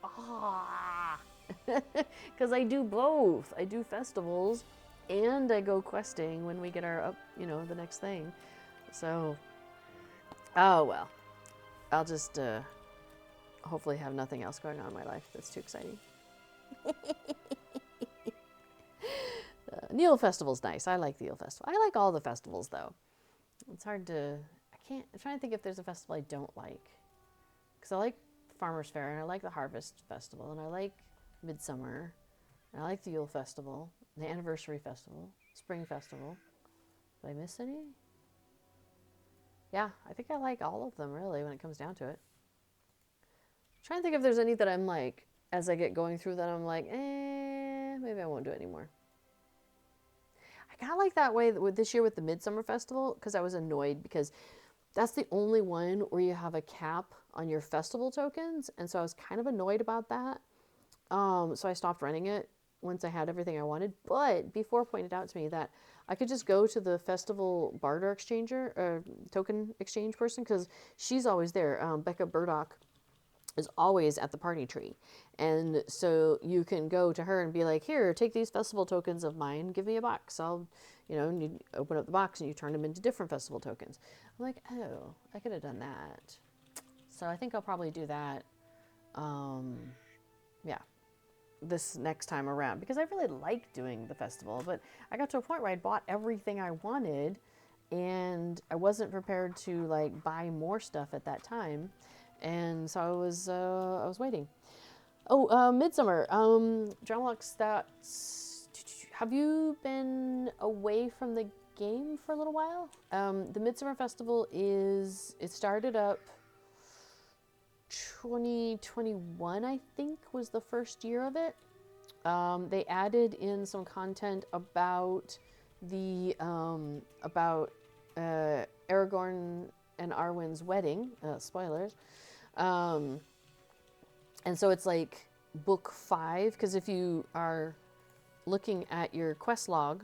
because I do both. I do festivals and I go questing when we get our the next thing. So, oh well. I'll just hopefully have nothing else going on in my life that's too exciting. The Yule Festival's nice. I like the Yule Festival. I like all the festivals though. It's hard to, I'm trying to think if there's a festival I don't like. Because I like Farmer's Fair, and I like the Harvest Festival, and I like Midsummer, and I like the Yule Festival, the Anniversary Festival, Spring Festival. Did I miss any? Yeah, I think I like all of them, really, when it comes down to it. I'm trying to think if there's any that I'm like, as I get going through that, I'm like, maybe I won't do it anymore. I kind of like that way with this year with the Midsummer Festival, because I was annoyed because that's the only one where you have a cap on your festival tokens, and so I was kind of annoyed about that. So I stopped running it once I had everything I wanted. But B4 pointed out to me that I could just go to the festival barter exchanger, token exchange person, because she's always there. Becca Burdock is always at the party tree. And so you can go to her and be like, here, take these festival tokens of mine, give me a box. And you open up the box and you turn them into different festival tokens. I'm like, oh, I could have done that. So I think I'll probably do that, this next time around, because I really like doing the festival, but I got to a point where I bought everything I wanted and I wasn't prepared to like buy more stuff at that time. And so I was waiting. Oh, Midsummer. Drumlocks, have you been away from the game for a little while? The Midsummer Festival it started up 2021, I think, was the first year of it. They added in some content about Aragorn and Arwen's wedding, spoilers, And so it's like book 5, because if you are looking at your quest log,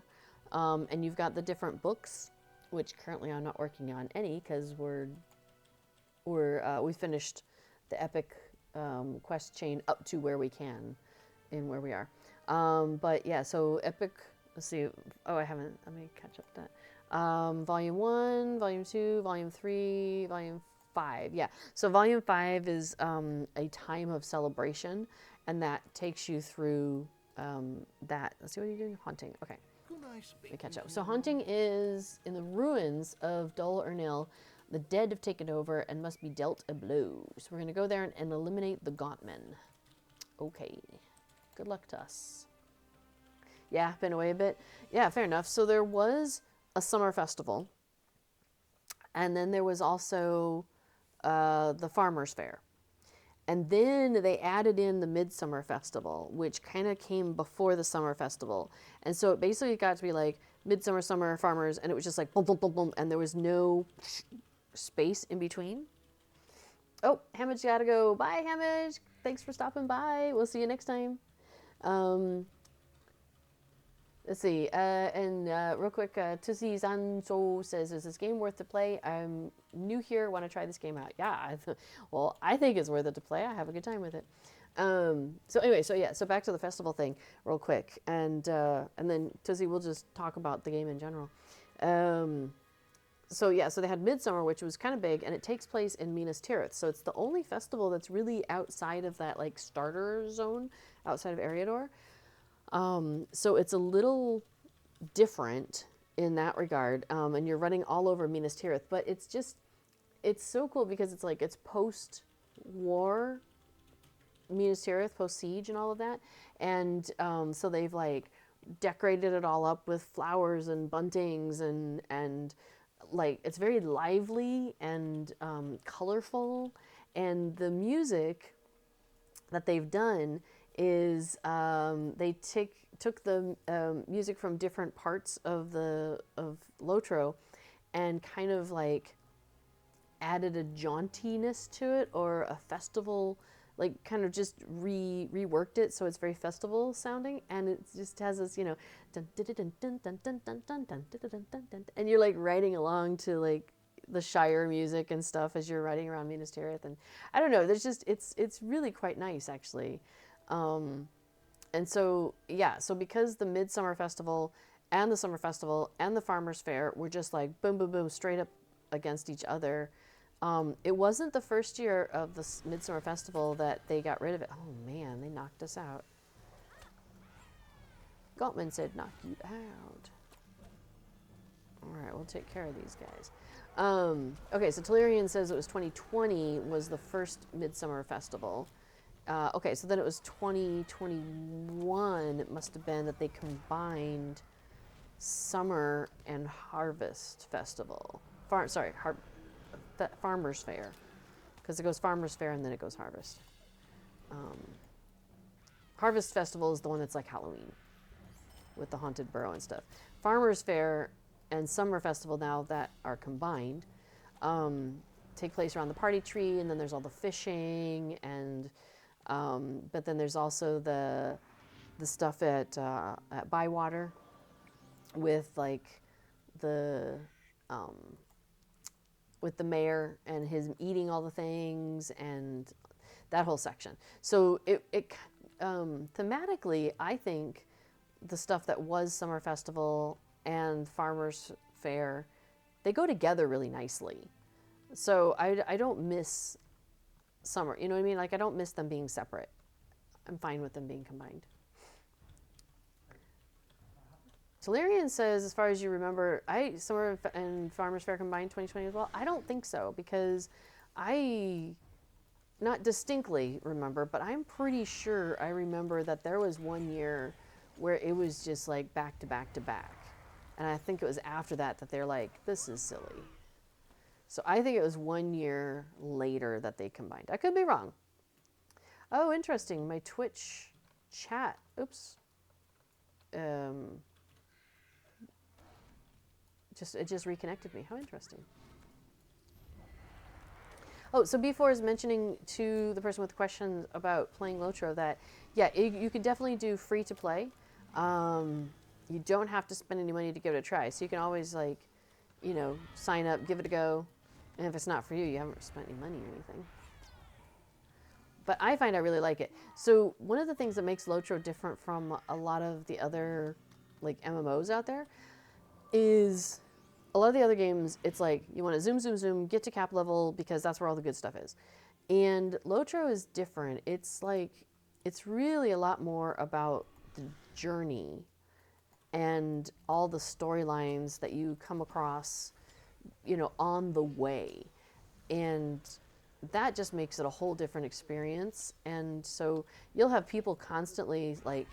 and you've got the different books, which currently I'm not working on any because we finished the epic quest chain up to where we can in where we are. But yeah, so epic, let's see. Oh, I haven't, let me catch up with that. Volume 1, Volume 2, Volume 3, Volume 5. Yeah, so Volume 5 is a time of celebration, and that takes you through that. Let's see, what are you doing? Haunting. Okay. Let me catch up. So haunting is in the ruins of Dol Ernil. The dead have taken over and must be dealt a blow. So we're going to go there and eliminate the Gauntmen. Okay. Good luck to us. Yeah, been away a bit. Yeah, fair enough. So there was a summer festival. And then there was also the Farmers Fair. And then they added in the Midsummer Festival, which kind of came before the Summer Festival. And so it basically got to be like Midsummer, Summer, Farmers, and it was just like boom, boom, boom, boom, and there was no space in between. Oh, Hamage gotta go. Bye, Hamage. Thanks for stopping by. We'll see you next time. Let's see. And real quick, Tusi Zanso says, is this game worth to play? I'm new here, want to try this game out. Yeah, well, I think it's worth it to play. I have a good time with it. So anyway, so back to the festival thing real quick. And then Tusi, we'll just talk about the game in general. So they had Midsummer, which was kind of big, and it takes place in Minas Tirith. So it's the only festival that's really outside of that like starter zone, outside of Eriador. So it's a little different in that regard, and you're running all over Minas Tirith, but it's so cool because it's like it's post-war Minas Tirith, post-siege and all of that, and so they've like decorated it all up with flowers and buntings and like it's very lively and colorful, and the music that they've done is they took the music from different parts of Lotro and kind of like added a jauntiness to it, or a festival, like kind of just reworked it so it's very festival sounding, and it just has this, you know, dun, dun, dun, dun, dun, dun, dun, dun, dun, dun, dun, dun, dun, and you're like riding along to like the Shire music and stuff as you're riding around Minas Tirith, and I don't know, there's just it's really quite nice actually. And so, yeah, so because the Midsummer Festival and the Summer Festival and the Farmers Fair were just like boom, boom, boom, straight up against each other, it wasn't the first year of the Midsummer Festival that they got rid of it. Oh man, they knocked us out. Gauntman said, knock you out. All right, we'll take care of these guys. Okay, so Telerian says it was 2020 was the first Midsummer Festival. Okay, so then it was 2021, it must have been, that they combined Summer and Harvest Festival. Farmers Fair. Because it goes Farmers Fair and then it goes Harvest. Harvest Festival is the one that's like Halloween, with the Haunted Burrow and stuff. Farmers Fair and Summer Festival, now that are combined, take place around the party tree, and then there's all the fishing, and but then there's also the stuff at Bywater with like the with the mayor and his eating all the things and that whole section. So it thematically, I think the stuff that was Summer Festival and Farmers Fair, they go together really nicely. So I don't miss summer, you know what I mean? Like I don't miss them being separate. I'm fine with them being combined. Solarian says, as far as you remember, Summer and Farmers Fair combined 2020 as well. I don't think so, because I not distinctly remember, but I'm pretty sure I remember that there was one year where it was just like back to back to back. And I think it was after that that they're like, this is silly. So I think it was 1 year later that they combined. I could be wrong. Oh, interesting. My Twitch chat. Oops. It just reconnected me. How interesting. Oh, so before is mentioning to the person with questions about playing Lotro that, yeah, you can definitely do free to play. You don't have to spend any money to give it a try. So you can always, like, you know, sign up, give it a go. And if it's not for you, you haven't spent any money or anything. But I find I really like it. So one of the things that makes Lotro different from a lot of the other, like, MMOs out there is a lot of the other games, it's like you want to zoom, zoom, zoom, get to cap level because that's where all the good stuff is. And Lotro is different. It's like, it's really a lot more about the journey and all the storylines that you come across, you know, on the way. And that just makes it a whole different experience. And so you'll have people constantly, like,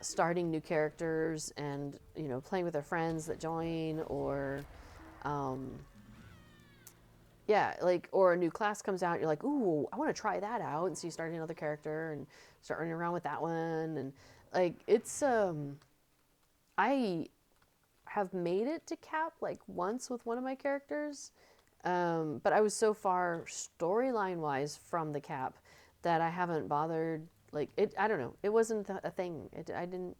starting new characters and, you know, playing with their friends that join, or yeah, like, or a new class comes out, you're like, ooh, I want to try that out, and so you start another character and start running around with that one. And like, it's I have made it to cap like once with one of my characters, but I was so far storyline wise from the cap that I haven't bothered. Like, it, I don't know, it wasn't a thing. I didn't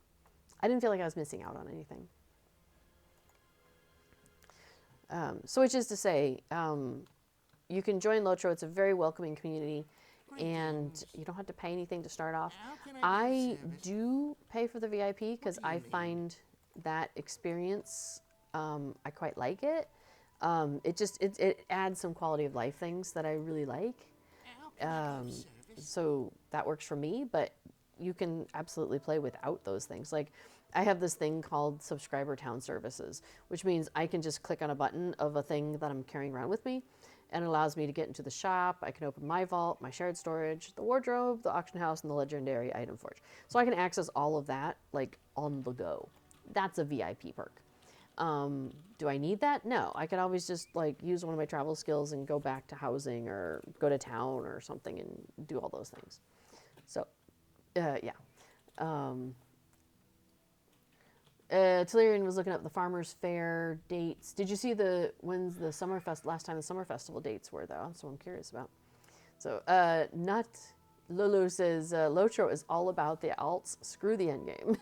feel like I was missing out on anything. So which is to say, you can join Lotro. It's a very welcoming community, and you don't have to pay anything to start off. I do pay for the VIP because I find that experience, I quite like it. It adds some quality of life things that I really like. So that works for me, but you can absolutely play without those things. Like, I have this thing called subscriber town services, which means I can just click on a button of a thing that I'm carrying around with me, and it allows me to get into the shop. I can open my vault, my shared storage, the wardrobe, the auction house, and the legendary item forge. So I can access all of that, like, on the go. That's a VIP perk. Do I need that? No. I could always just, like, use one of my travel skills and go back to housing or go to town or something and do all those things. So, yeah. Tellurian was looking up the Farmers Fair dates. Did you see when's the last time the Summer Festival dates were, though? That's what I'm curious about. So, Nut Lulu says, Lotro is all about the alts. Screw the endgame.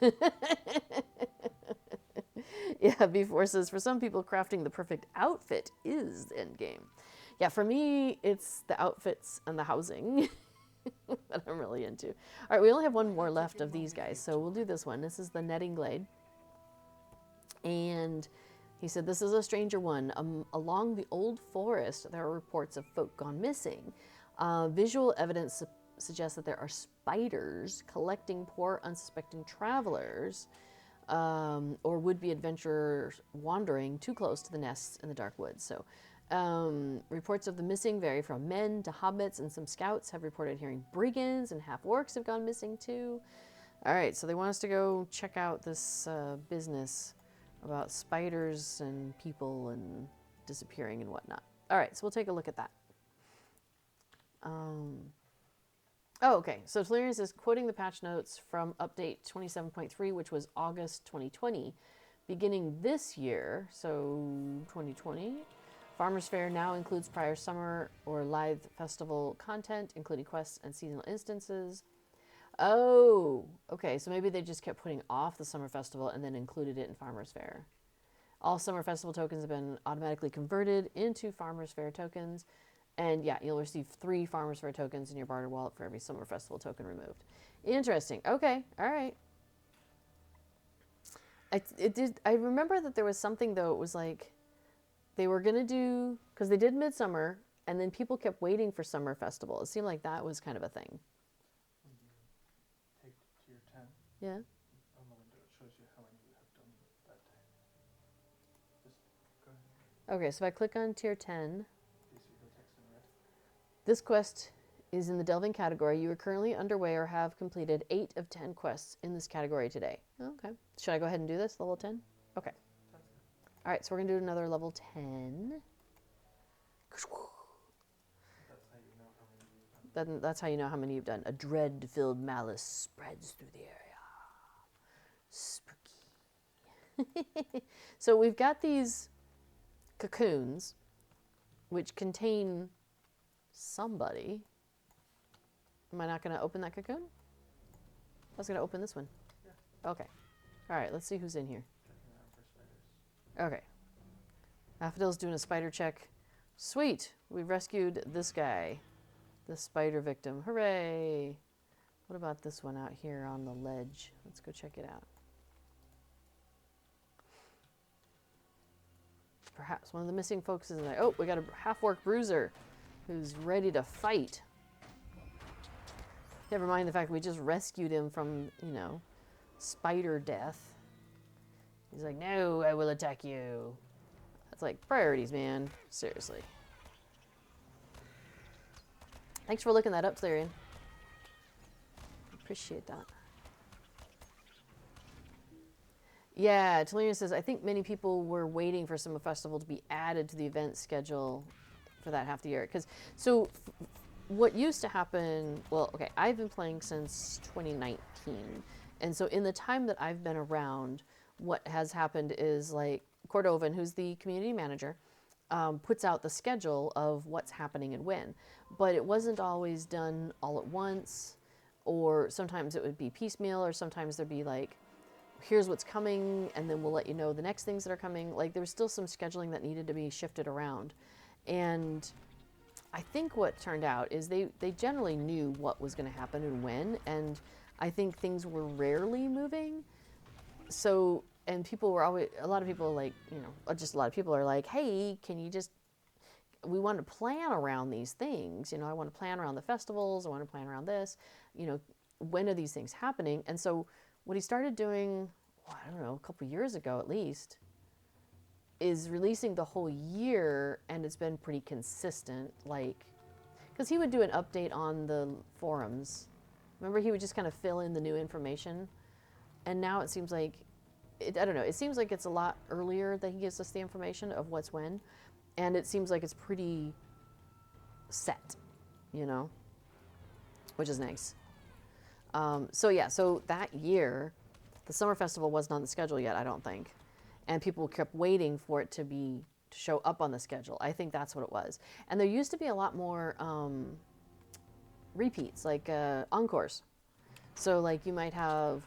Yeah, B4 says, for some people, crafting the perfect outfit is the endgame. Yeah, for me, it's the outfits and the housing that I'm really into. All right, we only have one more left of these guys, so we'll do this one. This is the Netting Glade. And he said, this is a stranger one. Along the old forest, there are reports of folk gone missing. Visual evidence suggests that there are spiders collecting poor, unsuspecting travelers, or would-be adventurers wandering too close to the nests in the dark woods. So, reports of the missing vary from men to hobbits, and some scouts have reported hearing brigands and half-orcs have gone missing too. All right, so they want us to go check out this business about spiders and people and disappearing and whatnot. All right, so we'll take a look at that. Oh, okay. So Tellurian is quoting the patch notes from update 27.3, which was August 2020. Beginning this year, so 2020, Farmers Fair now includes prior summer or live festival content, including quests and seasonal instances. Oh, okay. So maybe they just kept putting off the summer festival and then included it in Farmers Fair. All summer festival tokens have been automatically converted into Farmers Fair tokens. And yeah, you'll receive 3 Farmers Fair tokens in your barter wallet for every summer festival token removed. Interesting. Okay. All right. I remember that there was something, though. It was like they were going to do, because they did Midsummer, and then people kept waiting for Summer Festival. It seemed like that was kind of a thing. When you take tier 10, Yeah. on the window, it shows you how many you have done that day. Just go ahead. Okay, so if I click on tier 10, Do you see the text in red? this quest is in the Delving category. You are currently underway or have completed 8 of 10 quests in this category today. Okay. Should I go ahead and do this, level 10? Okay. That's it. All right, so we're going to do another level 10. That's how you know how many you've done. A dread-filled malice spreads through the area. Spooky. So we've got these cocoons, which contain somebody. Am I not going to open that cocoon? I was going to open this one. Yeah. Okay. All right, let's see who's in here. Checking around for spiders. Okay. Daffodil's doing a spider check. Sweet. We've rescued this guy, the spider victim. Hooray. What about this one out here on the ledge? Let's go check it out. Perhaps one of the missing folks is like, oh, we got a half-orc bruiser who's ready to fight. Never mind the fact we just rescued him from, you know, spider death. He's like, no, I will attack you. That's like priorities, man. Seriously. Thanks for looking that up, Thlerian. Appreciate that. Yeah, Tellurian says, I think many people were waiting for Summer Festival to be added to the event schedule for that half the year. So what used to happen, well, okay, I've been playing since 2019. And so in the time that I've been around, what has happened is like Cordovan, who's the community manager, puts out the schedule of what's happening and when. But it wasn't always done all at once, or sometimes it would be piecemeal, or sometimes there'd be like, here's what's coming, and then we'll let you know the next things that are coming. Like there was still some scheduling that needed to be shifted around. And I think what turned out is they generally knew what was going to happen and when, and I think things were rarely moving. So, and people were always, a lot of people like, you know, just a lot of people are like, hey, can you just, we want to plan around these things. You know, I want to plan around the festivals. I want to plan around this. You know, when are these things happening? And so what he started doing, well, I don't know, a couple years ago at least, is releasing the whole year, and it's been pretty consistent. Like, because he would do an update on the forums. Remember, he would just kind of fill in the new information. And now it seems like, I don't know, it seems like it's a lot earlier that he gives us the information of what's when. And it seems like it's pretty set, you know, which is nice. So yeah, so that year, the Summer Festival wasn't on the schedule yet, I don't think. And people kept waiting for it to show up on the schedule. I think that's what it was. And there used to be a lot more repeats, like encores. So like you might have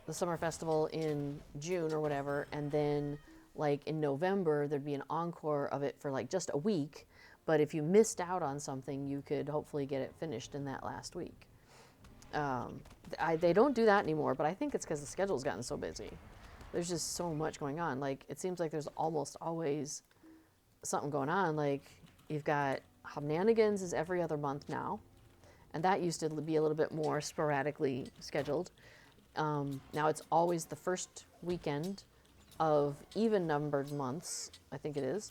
the Summer Festival in June or whatever, and then like in November, there'd be an encore of it for like just a week. But if you missed out on something, you could hopefully get it finished in that last week. They don't do that anymore, but I think it's because the schedule's gotten so busy. There's just so much going on. Like, it seems like there's almost always something going on. Like, you've got Hobnanigans is every other month now, and that used to be a little bit more sporadically scheduled. Now it's always the first weekend of even-numbered months, I think it is.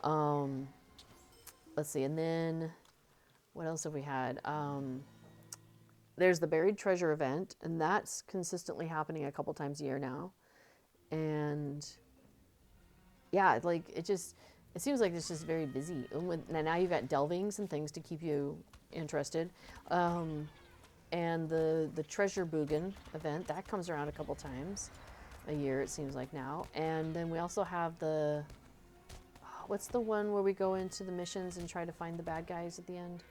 Let's see, and then what else have we had? There's the Buried Treasure event, and that's consistently happening a couple times a year now. And yeah, like it seems like it's just very busy. And now you've got Delvings and things to keep you interested. And the Treasure Boogan event, that comes around a couple times a year, it seems like now. And then we also have what's the one where we go into the missions and try to find the bad guys at the end?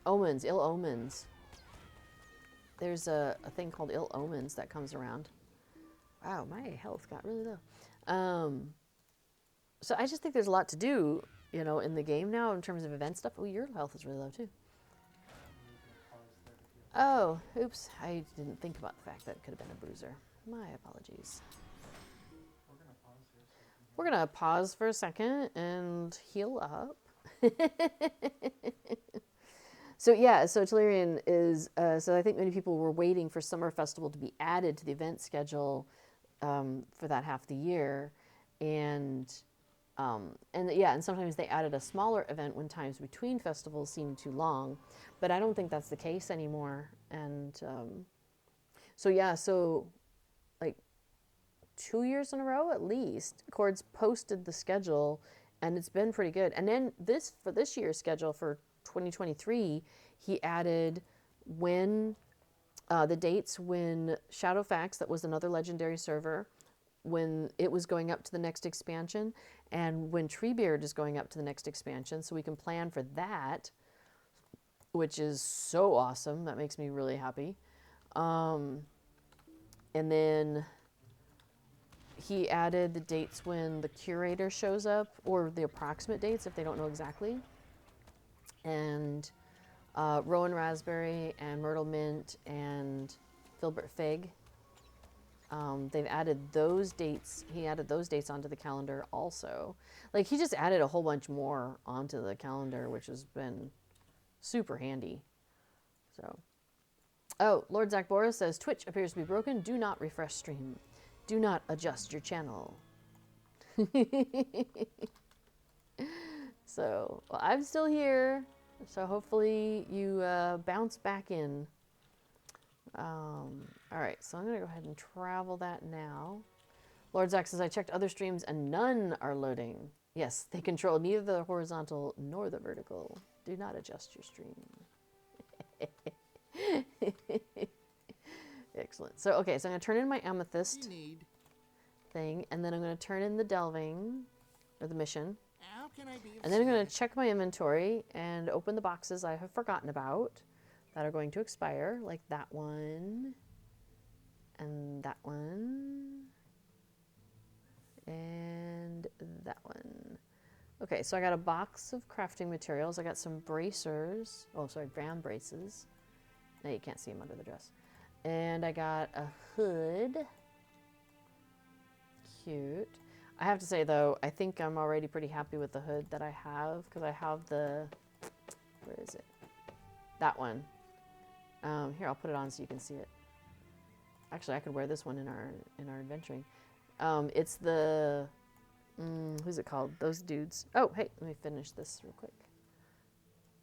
Omens, Ill Omens. There's a thing called Ill Omens that comes around. Wow, my health got really low. So I just think there's a lot to do, you know, in the game now in terms of event stuff. Oh, your health is really low too. Oh, oops. I didn't think about the fact that it could have been a bruiser. My apologies. We're going to pause for a second and heal up. So yeah, so Tellurian is, so I think many people were waiting for Summer Festival to be added to the event schedule for that half the year. And yeah, and sometimes they added a smaller event when times between festivals seemed too long, but I don't think that's the case anymore. And so yeah, so like 2 years in a row at least, Chord's posted the schedule, and it's been pretty good. And then for this year's schedule for 2023, he added when the dates when Shadowfax, that was another legendary server, when it was going up to the next expansion and when Treebeard is going up to the next expansion, so we can plan for that, which is so awesome. That makes me really happy. And then he added the dates when the curator shows up, or the approximate dates if they don't know exactly. And Rowan Raspberry and Myrtle Mint and Filbert Fig. They've added those dates. He added those dates onto the calendar also. Like, he just added a whole bunch more onto the calendar, which has been super handy. So, oh, Lord Zach Boris says, Twitch appears to be broken. Do not refresh stream. Do not adjust your channel. So, well, I'm still here. So hopefully you bounce back in. All right, so I'm going to go ahead and travel that now. Lord Zach says, I checked other streams and none are loading. Yes, they control neither the horizontal nor the vertical. Do not adjust your stream. Excellent. So, okay, so I'm going to turn in my amethyst thing, and then I'm going to turn in the delving, or the mission. How can I be And then I'm going to check my inventory and open the boxes I have forgotten about that are going to expire, like that one, and that one, and that one. Okay, so I got a box of crafting materials. I got some bracers. Oh, sorry, gram braces. Now you can't see them under the dress. And I got a hood. Cute. I have to say, though, I think I'm already pretty happy with the hood that I have, because I have the, where is it? That one. Here, I'll put it on so you can see it. Actually, I could wear this one in our adventuring. It's the, who's it called? Those dudes. Oh, hey, let me finish this real quick.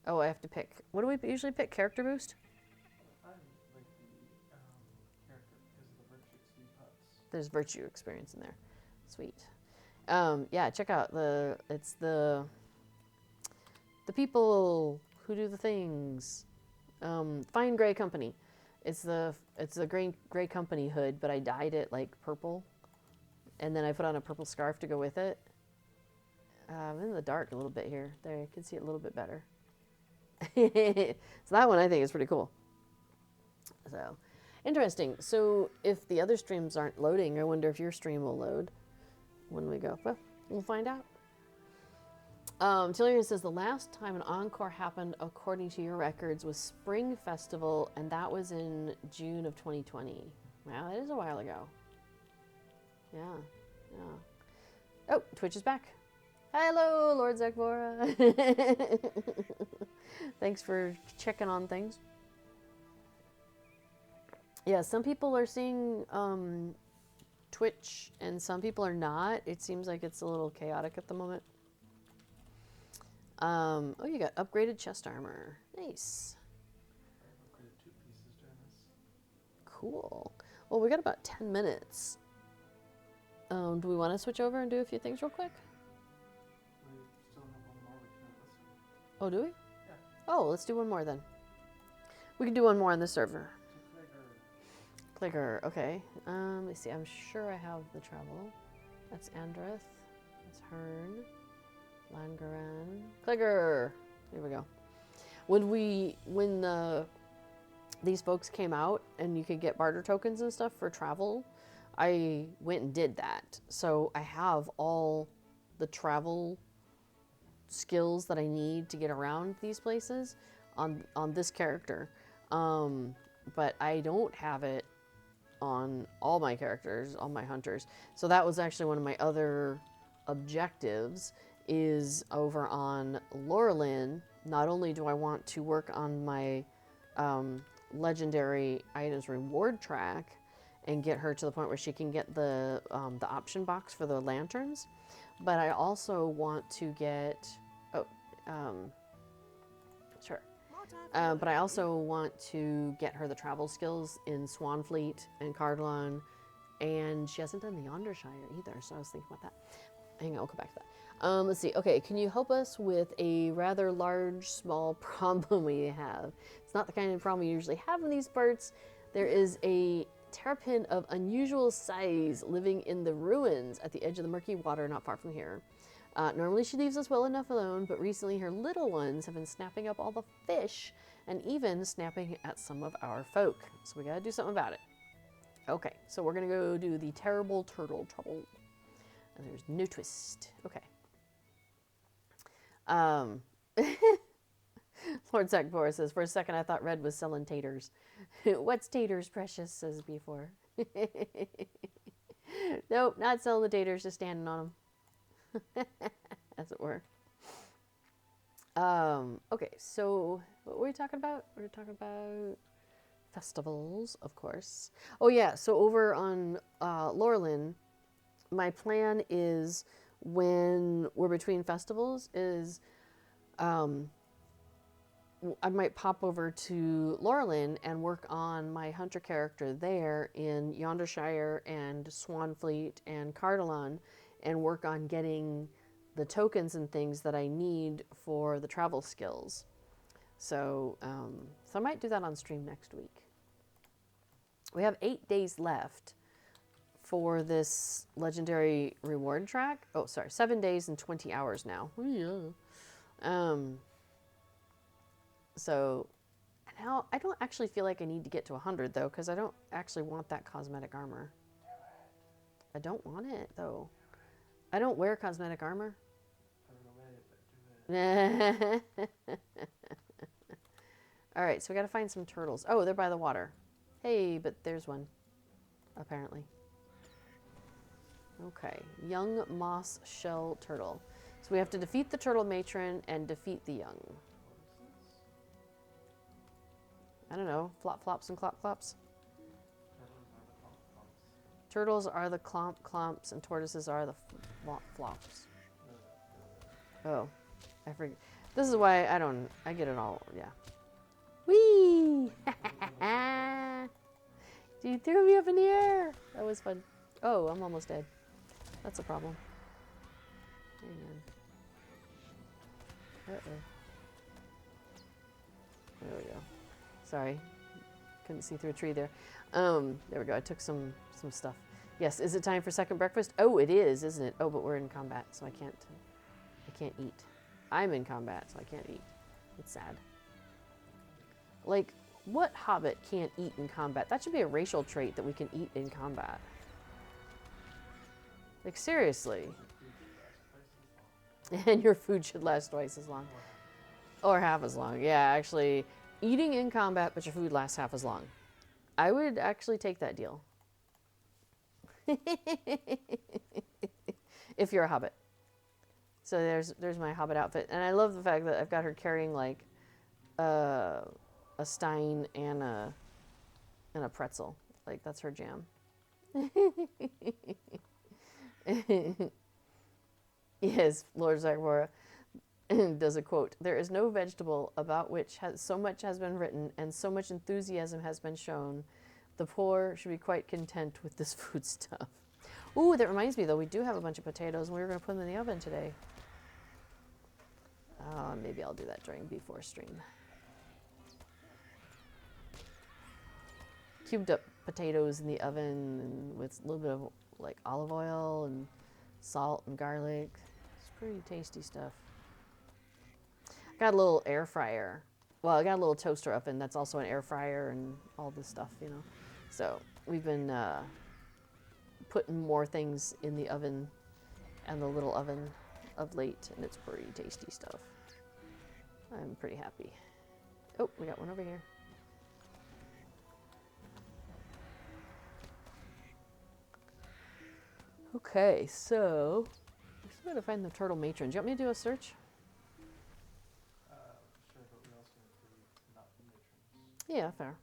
Oh, I have to pick. What do we usually pick? Character boost? I like the character because of the virtue huts. There's virtue experience in there. Sweet. Yeah, check out it's the people who do the things. Fine Gray Company. It's the gray company hood, but I dyed it like purple, and then I put on a purple scarf to go with it. I'm in the dark a little bit here. There, you can see it a little bit better. So that one I think is pretty cool. So, interesting. So if the other streams aren't loading, I wonder if your stream will load when we go. Well, we'll find out. Tillian says, the last time an encore happened, according to your records, was Spring Festival, and that was in June of 2020. Wow, that is a while ago. Yeah, yeah. Oh, Twitch is back. Hello, Lord Zakvora. Thanks for checking on things. Yeah, some people are seeing Twitch, and some people are not. It seems like it's a little chaotic at the moment. Oh, you got upgraded chest armor. Nice. I upgraded 2 pieces during this. Cool. Well, we got about 10 minutes. Do we want to switch over and do a few things real quick? We still have one more we can do this. Oh, do we? Yeah. Oh, let's do one more then. We can do one more on this server. To Clicker, okay. Let's see, I'm sure I have the travel. That's Andreth. That's Hearn. Langaran. Clicker! Here we go. When these folks came out and you could get barter tokens and stuff for travel, I went and did that. So I have all the travel skills that I need to get around these places on this character. But I don't have it on all my characters, all my hunters. So that was actually one of my other objectives, is over on Laurelin. Not only do I want to work on my legendary items reward track and get her to the point where she can get the option box for the lanterns, but I also want to get but I also want to get her the travel skills in Swanfleet and Cardlon, and she hasn't done the Yondershire either, so I was thinking about that. Hang on, I'll come back to that. Let's see. Okay, can you help us with a rather large, small problem we have? It's not the kind of problem we usually have in these parts. There is a terrapin of unusual size living in the ruins at the edge of the murky water not far from here. Normally she leaves us well enough alone, but recently her little ones have been snapping up all the fish and even snapping at some of our folk. So we gotta do something about it. Okay, so we're gonna go do the terrible turtle trouble. And there's no twist. Okay. Lord Sackbor says, for a second I thought Red was selling taters. What's taters, precious, says before. Nope, not selling the taters, just standing on them. As it were. Okay, so what were we talking about? We were talking about festivals, of course. Oh yeah, so over on Lorelin, my plan is when we're between festivals is I might pop over to Lorelin and work on my hunter character there in Yondershire and Swanfleet and Cardalon and work on getting the tokens and things that I need for the travel skills. So, so I might do that on stream next week. We have 8 days left for this legendary reward track. Oh, sorry, 7 days and 20 hours now. Oh, yeah. So now I don't actually feel like I need to get to 100 though, because I don't actually want that cosmetic armor. I don't want it though. I don't wear cosmetic armor. All right, so we got to find some turtles. Oh, they're by the water. Hey, but there's one, apparently. Okay, young moss shell turtle. So we have to defeat the turtle matron and defeat the young. I don't know, flop flops and clop clops. Turtles are the clomp clomps and tortoises are the flop flops. Oh, I forget. This is why I get it all, yeah. Whee! You threw me up in the air. That was fun. Oh, I'm almost dead. That's a problem. Hang on. Uh-oh. There we go. Sorry. Couldn't see through a tree there. There we go. I took some stuff. Yes, is it time for second breakfast? Oh, it is, isn't it? Oh, but we're in combat, so I can't eat. I'm in combat, so I can't eat. It's sad. Like, what Hobbit can't eat in combat? That should be a racial trait that we can eat in combat. Like, seriously. And your food should last twice as long. Or half as long. Yeah, actually, eating in combat, but your food lasts half as long. I would actually take that deal. If you're a Hobbit. So there's my Hobbit outfit. And I love the fact that I've got her carrying, like, a stein and a pretzel. Like, that's her jam. Yes, Lord Zagora does a quote. There is no vegetable about which so much has been written and so much enthusiasm has been shown. The poor should be quite content with this foodstuff. Ooh, that reminds me though, we do have a bunch of potatoes and we were going to put them in the oven today. Maybe I'll do that during before stream. Cubed up potatoes in the oven and with a little bit of like olive oil and salt and garlic. It's pretty tasty stuff. I got a little air fryer. Well, I got a little toaster oven that's also an air fryer and all this stuff, you know. So we've been putting more things in the oven and the little oven of late, and it's pretty tasty stuff. I'm pretty happy. Oh, we got one over here. Okay, so we still gotta find the turtle matron. Do you want me to do a search? Sure, but we also need to not the matrons. Yeah, fair.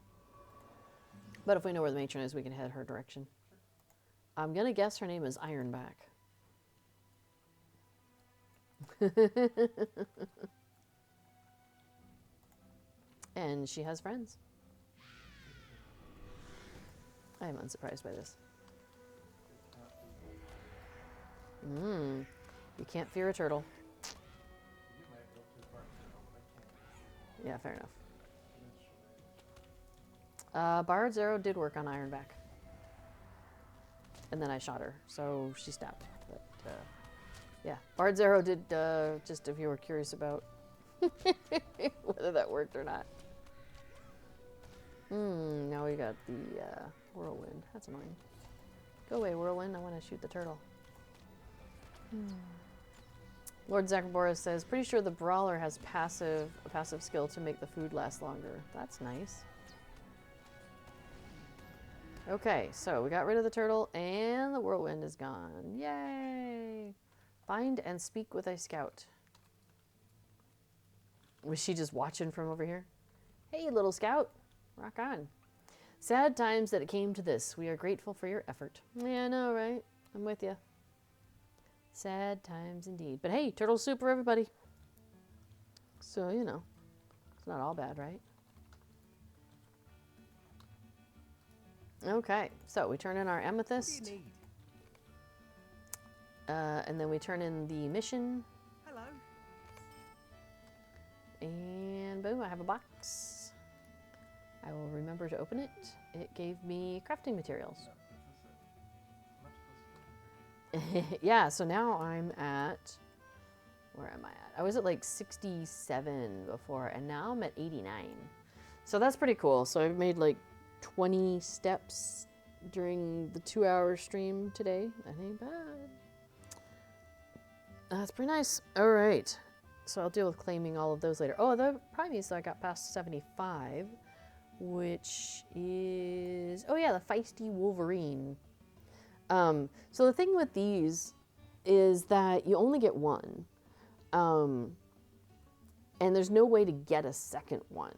But if we know where the matron is, we can head her direction. I'm gonna guess her name is Ironback. And she has friends. I am unsurprised by this. You can't fear a turtle. You might go too far, but I can't. Yeah, fair enough. Bard's arrow did work on Ironback. and then I shot her, so she stabbed. But yeah, Bard's arrow did, just if you were curious about whether that worked or not. Now we got the whirlwind. That's annoying. Go away, whirlwind. I want to shoot the turtle. Lord Zachaboris says, pretty sure the brawler has a passive skill to make the food last longer. That's nice. Okay, so we got rid of the turtle and the whirlwind is gone. Yay! Find and speak with a scout. Was she just watching from over here? Hey, little scout. Rock on. Sad times that it came to this. We are grateful for your effort. Yeah, I know, right? I'm with you. Sad times indeed. But hey, turtle soup for everybody. So, you know, it's not all bad, right? Okay, so we turn in our amethyst. What do you need? And then we turn in the mission. Hello. And boom, I have a box. I will remember to open it. It gave me crafting materials. Yeah, so now I'm at, where am I at? I was at like 67 before, and now I'm at 89. So that's pretty cool. So I've made like 20 steps during the 2-hour stream today. That ain't bad. That's pretty nice. All right. So I'll deal with claiming all of those later. Oh, the primes that I got past 75, which is, oh yeah, the feisty Wolverine. So the thing with these is that you only get one. And there's no way to get a second one.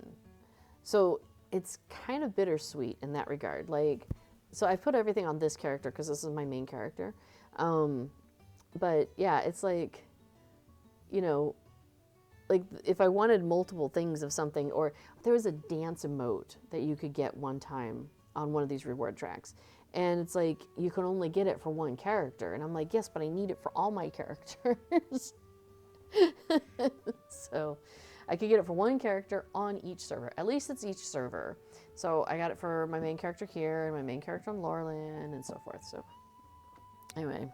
So it's kind of bittersweet in that regard. Like, so I put everything on this character because this is my main character. But yeah, it's like, you know, like if I wanted multiple things of something, or there was a dance emote that you could get one time on one of these reward tracks. And it's like, you can only get it for one character. And I'm like, yes, but I need it for all my characters. So I could get it for one character on each server. At least it's each server. So I got it for my main character here and my main character on Lorland and so forth. So anyway.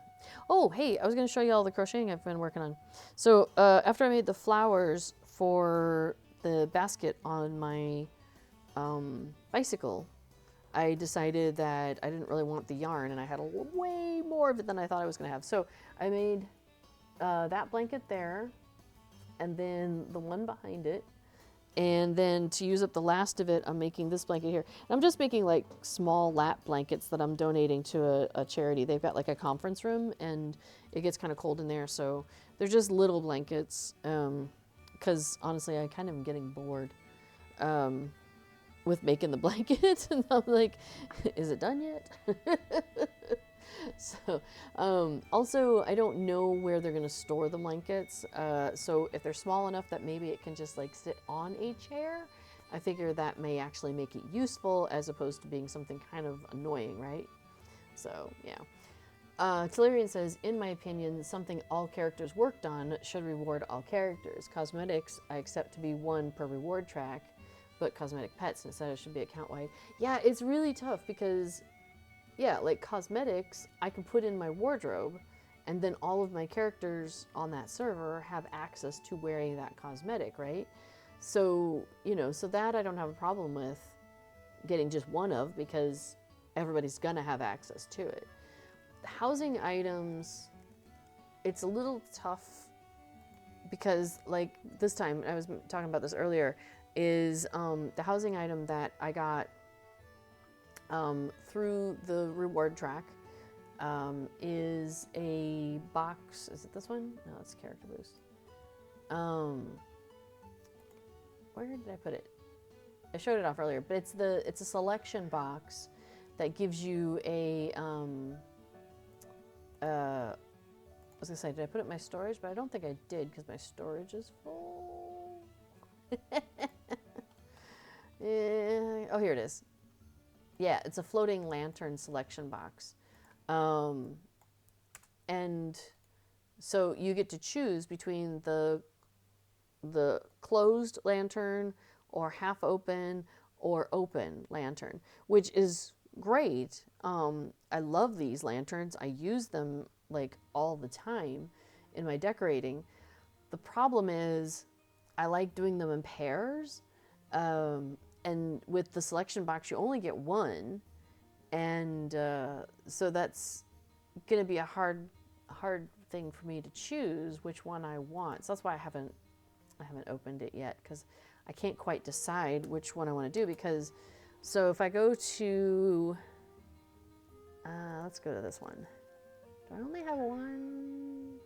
Oh, hey, I was going to show you all the crocheting I've been working on. So after I made the flowers for the basket on my bicycle, I decided that I didn't really want the yarn, and I had way more of it than I thought I was going to have. So I made that blanket there, and then the one behind it, and then to use up the last of it, I'm making this blanket here. And I'm just making like small lap blankets that I'm donating to a charity. They've got like a conference room, and it gets kind of cold in there, so they're just little blankets, because honestly, I kind of am getting bored. With making the blanket, and I'm like, is it done yet? So also I don't know where they're gonna store the blankets, so if they're small enough that maybe it can just like sit on a chair, I figure that may actually make it useful as opposed to being something kind of annoying, right? So yeah. Tellurian says, in my opinion, something all characters worked on should reward all characters. Cosmetics I accept to be one per reward track, but cosmetic pets instead it should be account-wide. Yeah, it's really tough because, yeah, like cosmetics, I can put in my wardrobe, and then all of my characters on that server have access to wearing that cosmetic, right? So, you know, so that I don't have a problem with getting just one of, because everybody's gonna have access to it. The housing items, it's a little tough because, like, this time, I was talking about this earlier, is the housing item that I got through the reward track is a box. Is it this one? No, it's character boost. Where did I put it? I showed it off earlier, but it's a selection box that gives you a I was gonna say, did I put it in my storage? But I don't think I did because my storage is full. Oh, here it is. Yeah, it's a floating lantern selection box. And so you get to choose between the closed lantern or half open or open lantern, which is great. I love these lanterns. I use them like all the time in my decorating. The problem is I like doing them in pairs. And with the selection box, you only get one. And so that's going to be a hard thing for me to choose which one I want. So that's why I haven't opened it yet, because I can't quite decide which one I want to do. Because so if I go to let's go to this one. Do I only have one?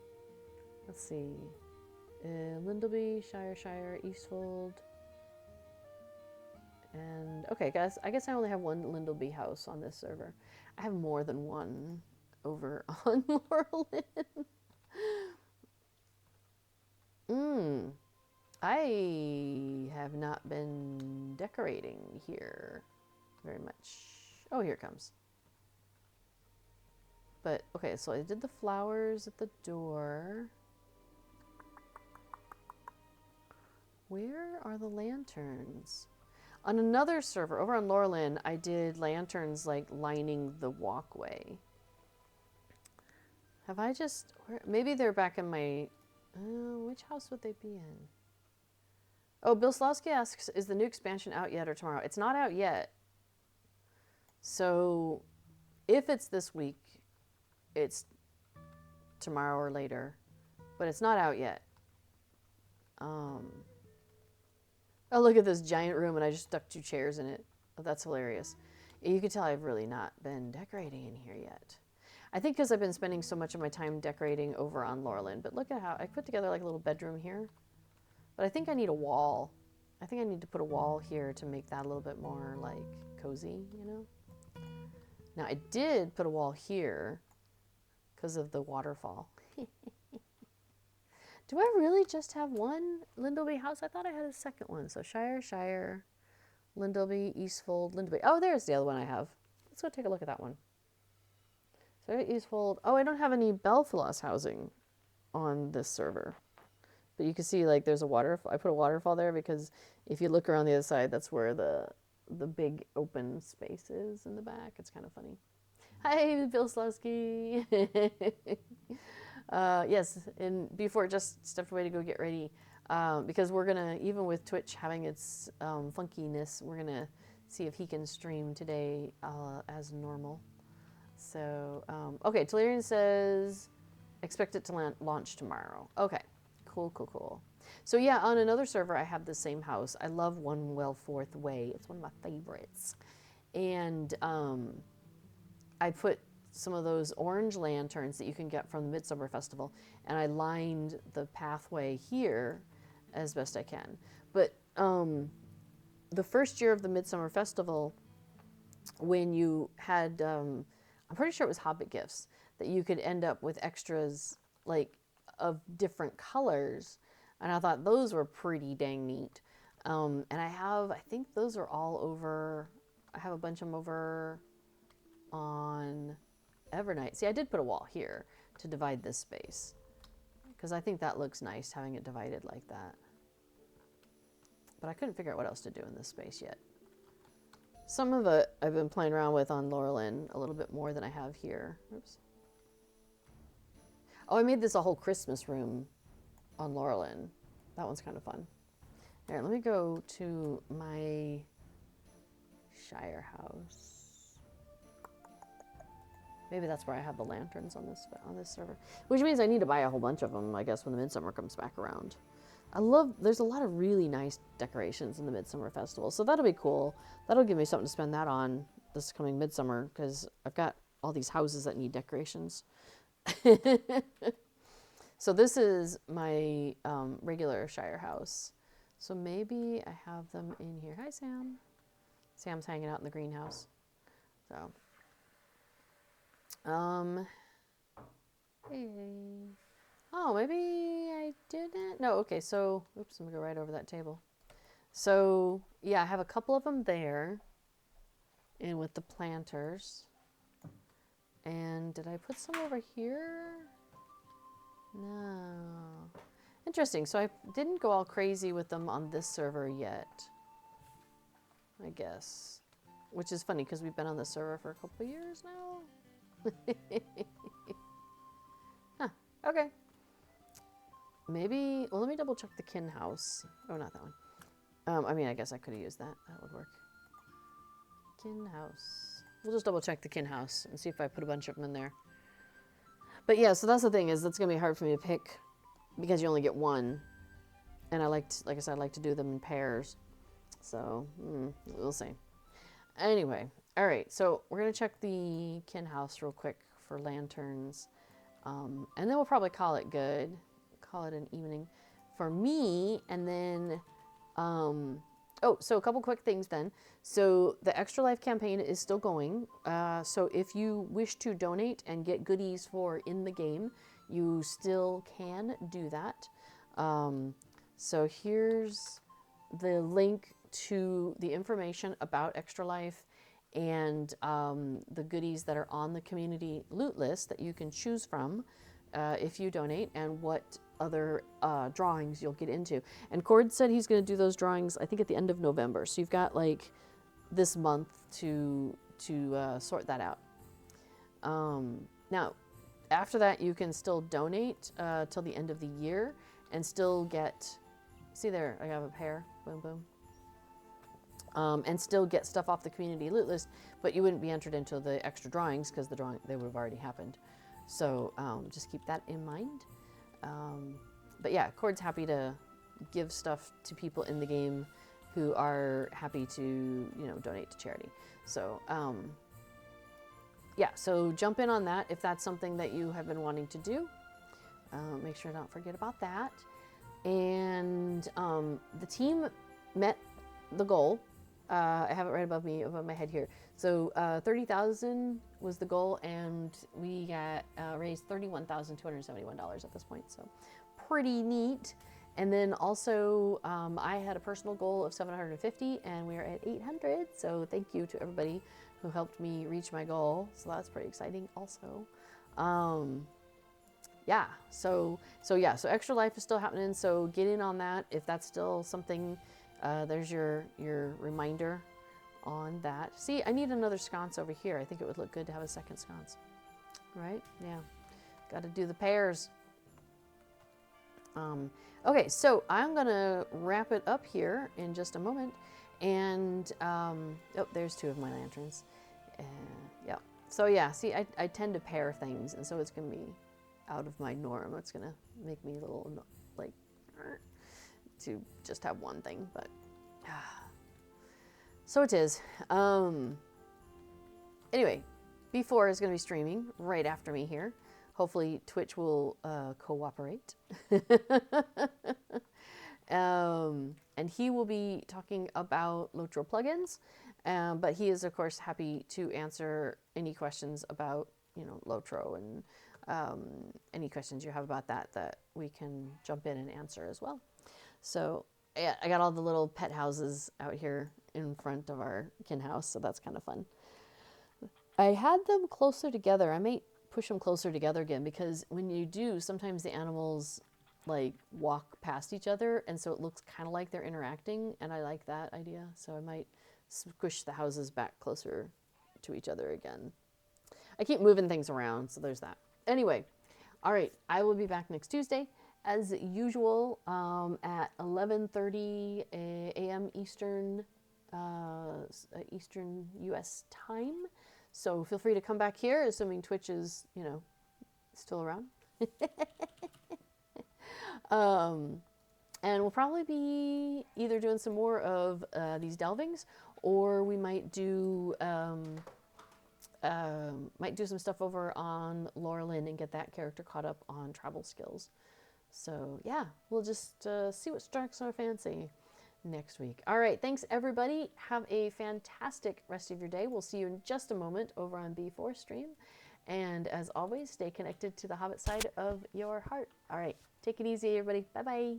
Let's see. Lindleby, Shire, Eastfold. And okay, guys, I guess I only have one Lindleby house on this server. I have more than one over on Laurelin. I have not been decorating here very much. Oh, here it comes. But okay, so I did the flowers at the door. Where are the lanterns? On another server, over on Laurelin, I did lanterns like lining the walkway. Have I just... maybe they're back in my... which house would they be in? Oh, Bill Slawski asks, is the new expansion out yet or tomorrow? It's not out yet. So if it's this week, it's tomorrow or later. But it's not out yet. Oh, look at this giant room, and I just stuck 2 chairs in it. Oh, that's hilarious. You can tell I've really not been decorating in here yet. I think because I've been spending so much of my time decorating over on Laurelin. But look at how I put together like a little bedroom here. But I think I need a wall. I think I need to put a wall here to make that a little bit more like cozy, you know? Now I did put a wall here because of the waterfall. Do I really just have one Lindleby house? I thought I had a second one. So Shire, Lindleby, Eastfold, Lindleby. Oh, there's the other one I have. Let's go take a look at that one. So Eastfold. Oh, I don't have any Belfalos housing on this server. But you can see like there's a waterfall. I put a waterfall there because if you look around the other side, that's where the big open space is in the back. It's kind of funny. Hi, Bill Slawski. Yes, and before just stepped away to go get ready because we're gonna, even with Twitch having its funkiness, we're gonna see if he can stream today as normal. So okay, Telerian says expect it to launch tomorrow. Okay, cool. So yeah, on another server I have the same house. I love One Wellforth Way. It's one of my favorites, and I put some of those orange lanterns that you can get from the Midsummer Festival, and I lined the pathway here as best I can. But the first year of the Midsummer Festival, when you had, I'm pretty sure it was Hobbit gifts, that you could end up with extras like of different colors, and I thought those were pretty dang neat. And I think those are all over, I have a bunch of them over on Evernight. See, I did put a wall here to divide this space because I think that looks nice having it divided like that. But I couldn't figure out what else to do in this space yet. Some of it I've been playing around with on Laurelin a little bit more than I have here. Oops. Oh, I made this a whole Christmas room on Laurelin. That one's kind of fun. Here, let me go to my Shire house. Maybe that's where I have the lanterns on this server. Which means I need to buy a whole bunch of them, I guess, when the Midsummer comes back around. There's a lot of really nice decorations in the Midsummer Festival, so that'll be cool. That'll give me something to spend that on this coming Midsummer, because I've got all these houses that need decorations. So this is my regular Shire house. So maybe I have them in here. Hi, Sam. Sam's hanging out in the greenhouse. So... hey. Oh, maybe I didn't. No, okay, so, oops, I'm gonna go right over that table. So, yeah, I have a couple of them there, and with the planters. And did I put some over here? No. Interesting, so I didn't go all crazy with them on this server yet, I guess. which is funny because we've been on the server for a couple of years now. Huh, okay. Maybe, well, let me double check the kin house. Oh, not that one. I mean, I guess I could have used that. That would work. Kin house. We'll just double check the kin house and see if I put a bunch of them in there. But yeah, so that's the thing, is that's going to be hard for me to pick because you only get one. And like I said, I like to do them in pairs. So, we'll see. Anyway, all right, so we're going to check the kin house real quick for lanterns. And then we'll probably call it good. Call it an evening for me. And then, oh, so a couple quick things then. So the Extra Life campaign is still going. So if you wish to donate and get goodies for in the game, you still can do that. So here's the link to the information about Extra Life and the goodies that are on the community loot list that you can choose from if you donate, and what other drawings you'll get into. And Cord said he's going to do those drawings, I think, at the end of November. So you've got like this month to sort that out. Now, after that, you can still donate till the end of the year and still get, see there, I have a pair, boom, boom. And still get stuff off the community loot list, but you wouldn't be entered into the extra drawings because they would have already happened. So just keep that in mind. But yeah, Cord's happy to give stuff to people in the game who are happy to, donate to charity. So yeah, so jump in on that if that's something that you have been wanting to do. Make sure not forget about that. And the team met the goal. I have it right above me, above my head here. So 30,000 was the goal, and we got raised $31,271 at this point. So pretty neat. And then also I had a personal goal of 750, and we are at 800. So thank you to everybody who helped me reach my goal. So that's pretty exciting also. Yeah, so Extra Life is still happening. So get in on that if that's still something. There's your reminder on that. See, I need another sconce over here. I think it would look good to have a second sconce. Right? Yeah. Got to do the pairs. Okay, so I'm going to wrap it up here in just a moment. And, oh, there's two of my lanterns. Yeah. So yeah, see, I tend to pair things, and so it's going to be out of my norm. It's going to make me a little, like, to just have one thing, but so it is. Anyway, B4 is going to be streaming right after me here. Hopefully Twitch will cooperate. And he will be talking about Lotro plugins, but he is of course happy to answer any questions about Lotro, and any questions you have about that we can jump in and answer as well. So yeah, I got all the little pet houses out here in front of our kin house, so that's kind of fun. I had them closer together. I might push them closer together again, because when you do, sometimes the animals like walk past each other, and so it looks kind of like they're interacting, and I like that idea. So I might squish the houses back closer to each other again. I keep moving things around, so there's that. Anyway, all right, I will be back next Tuesday as usual at 11:30 a.m. Eastern U.S. time. So feel free to come back here, assuming Twitch is, still around. And we'll probably be either doing some more of these Delvings, or we might do some stuff over on Laura Lynn and get that character caught up on travel skills. So yeah, we'll just see what strikes our fancy next week. All right, thanks everybody. Have a fantastic rest of your day. We'll see you in just a moment over on B4 stream. And as always, stay connected to the Hobbit side of your heart. All right, take it easy, everybody. Bye-bye.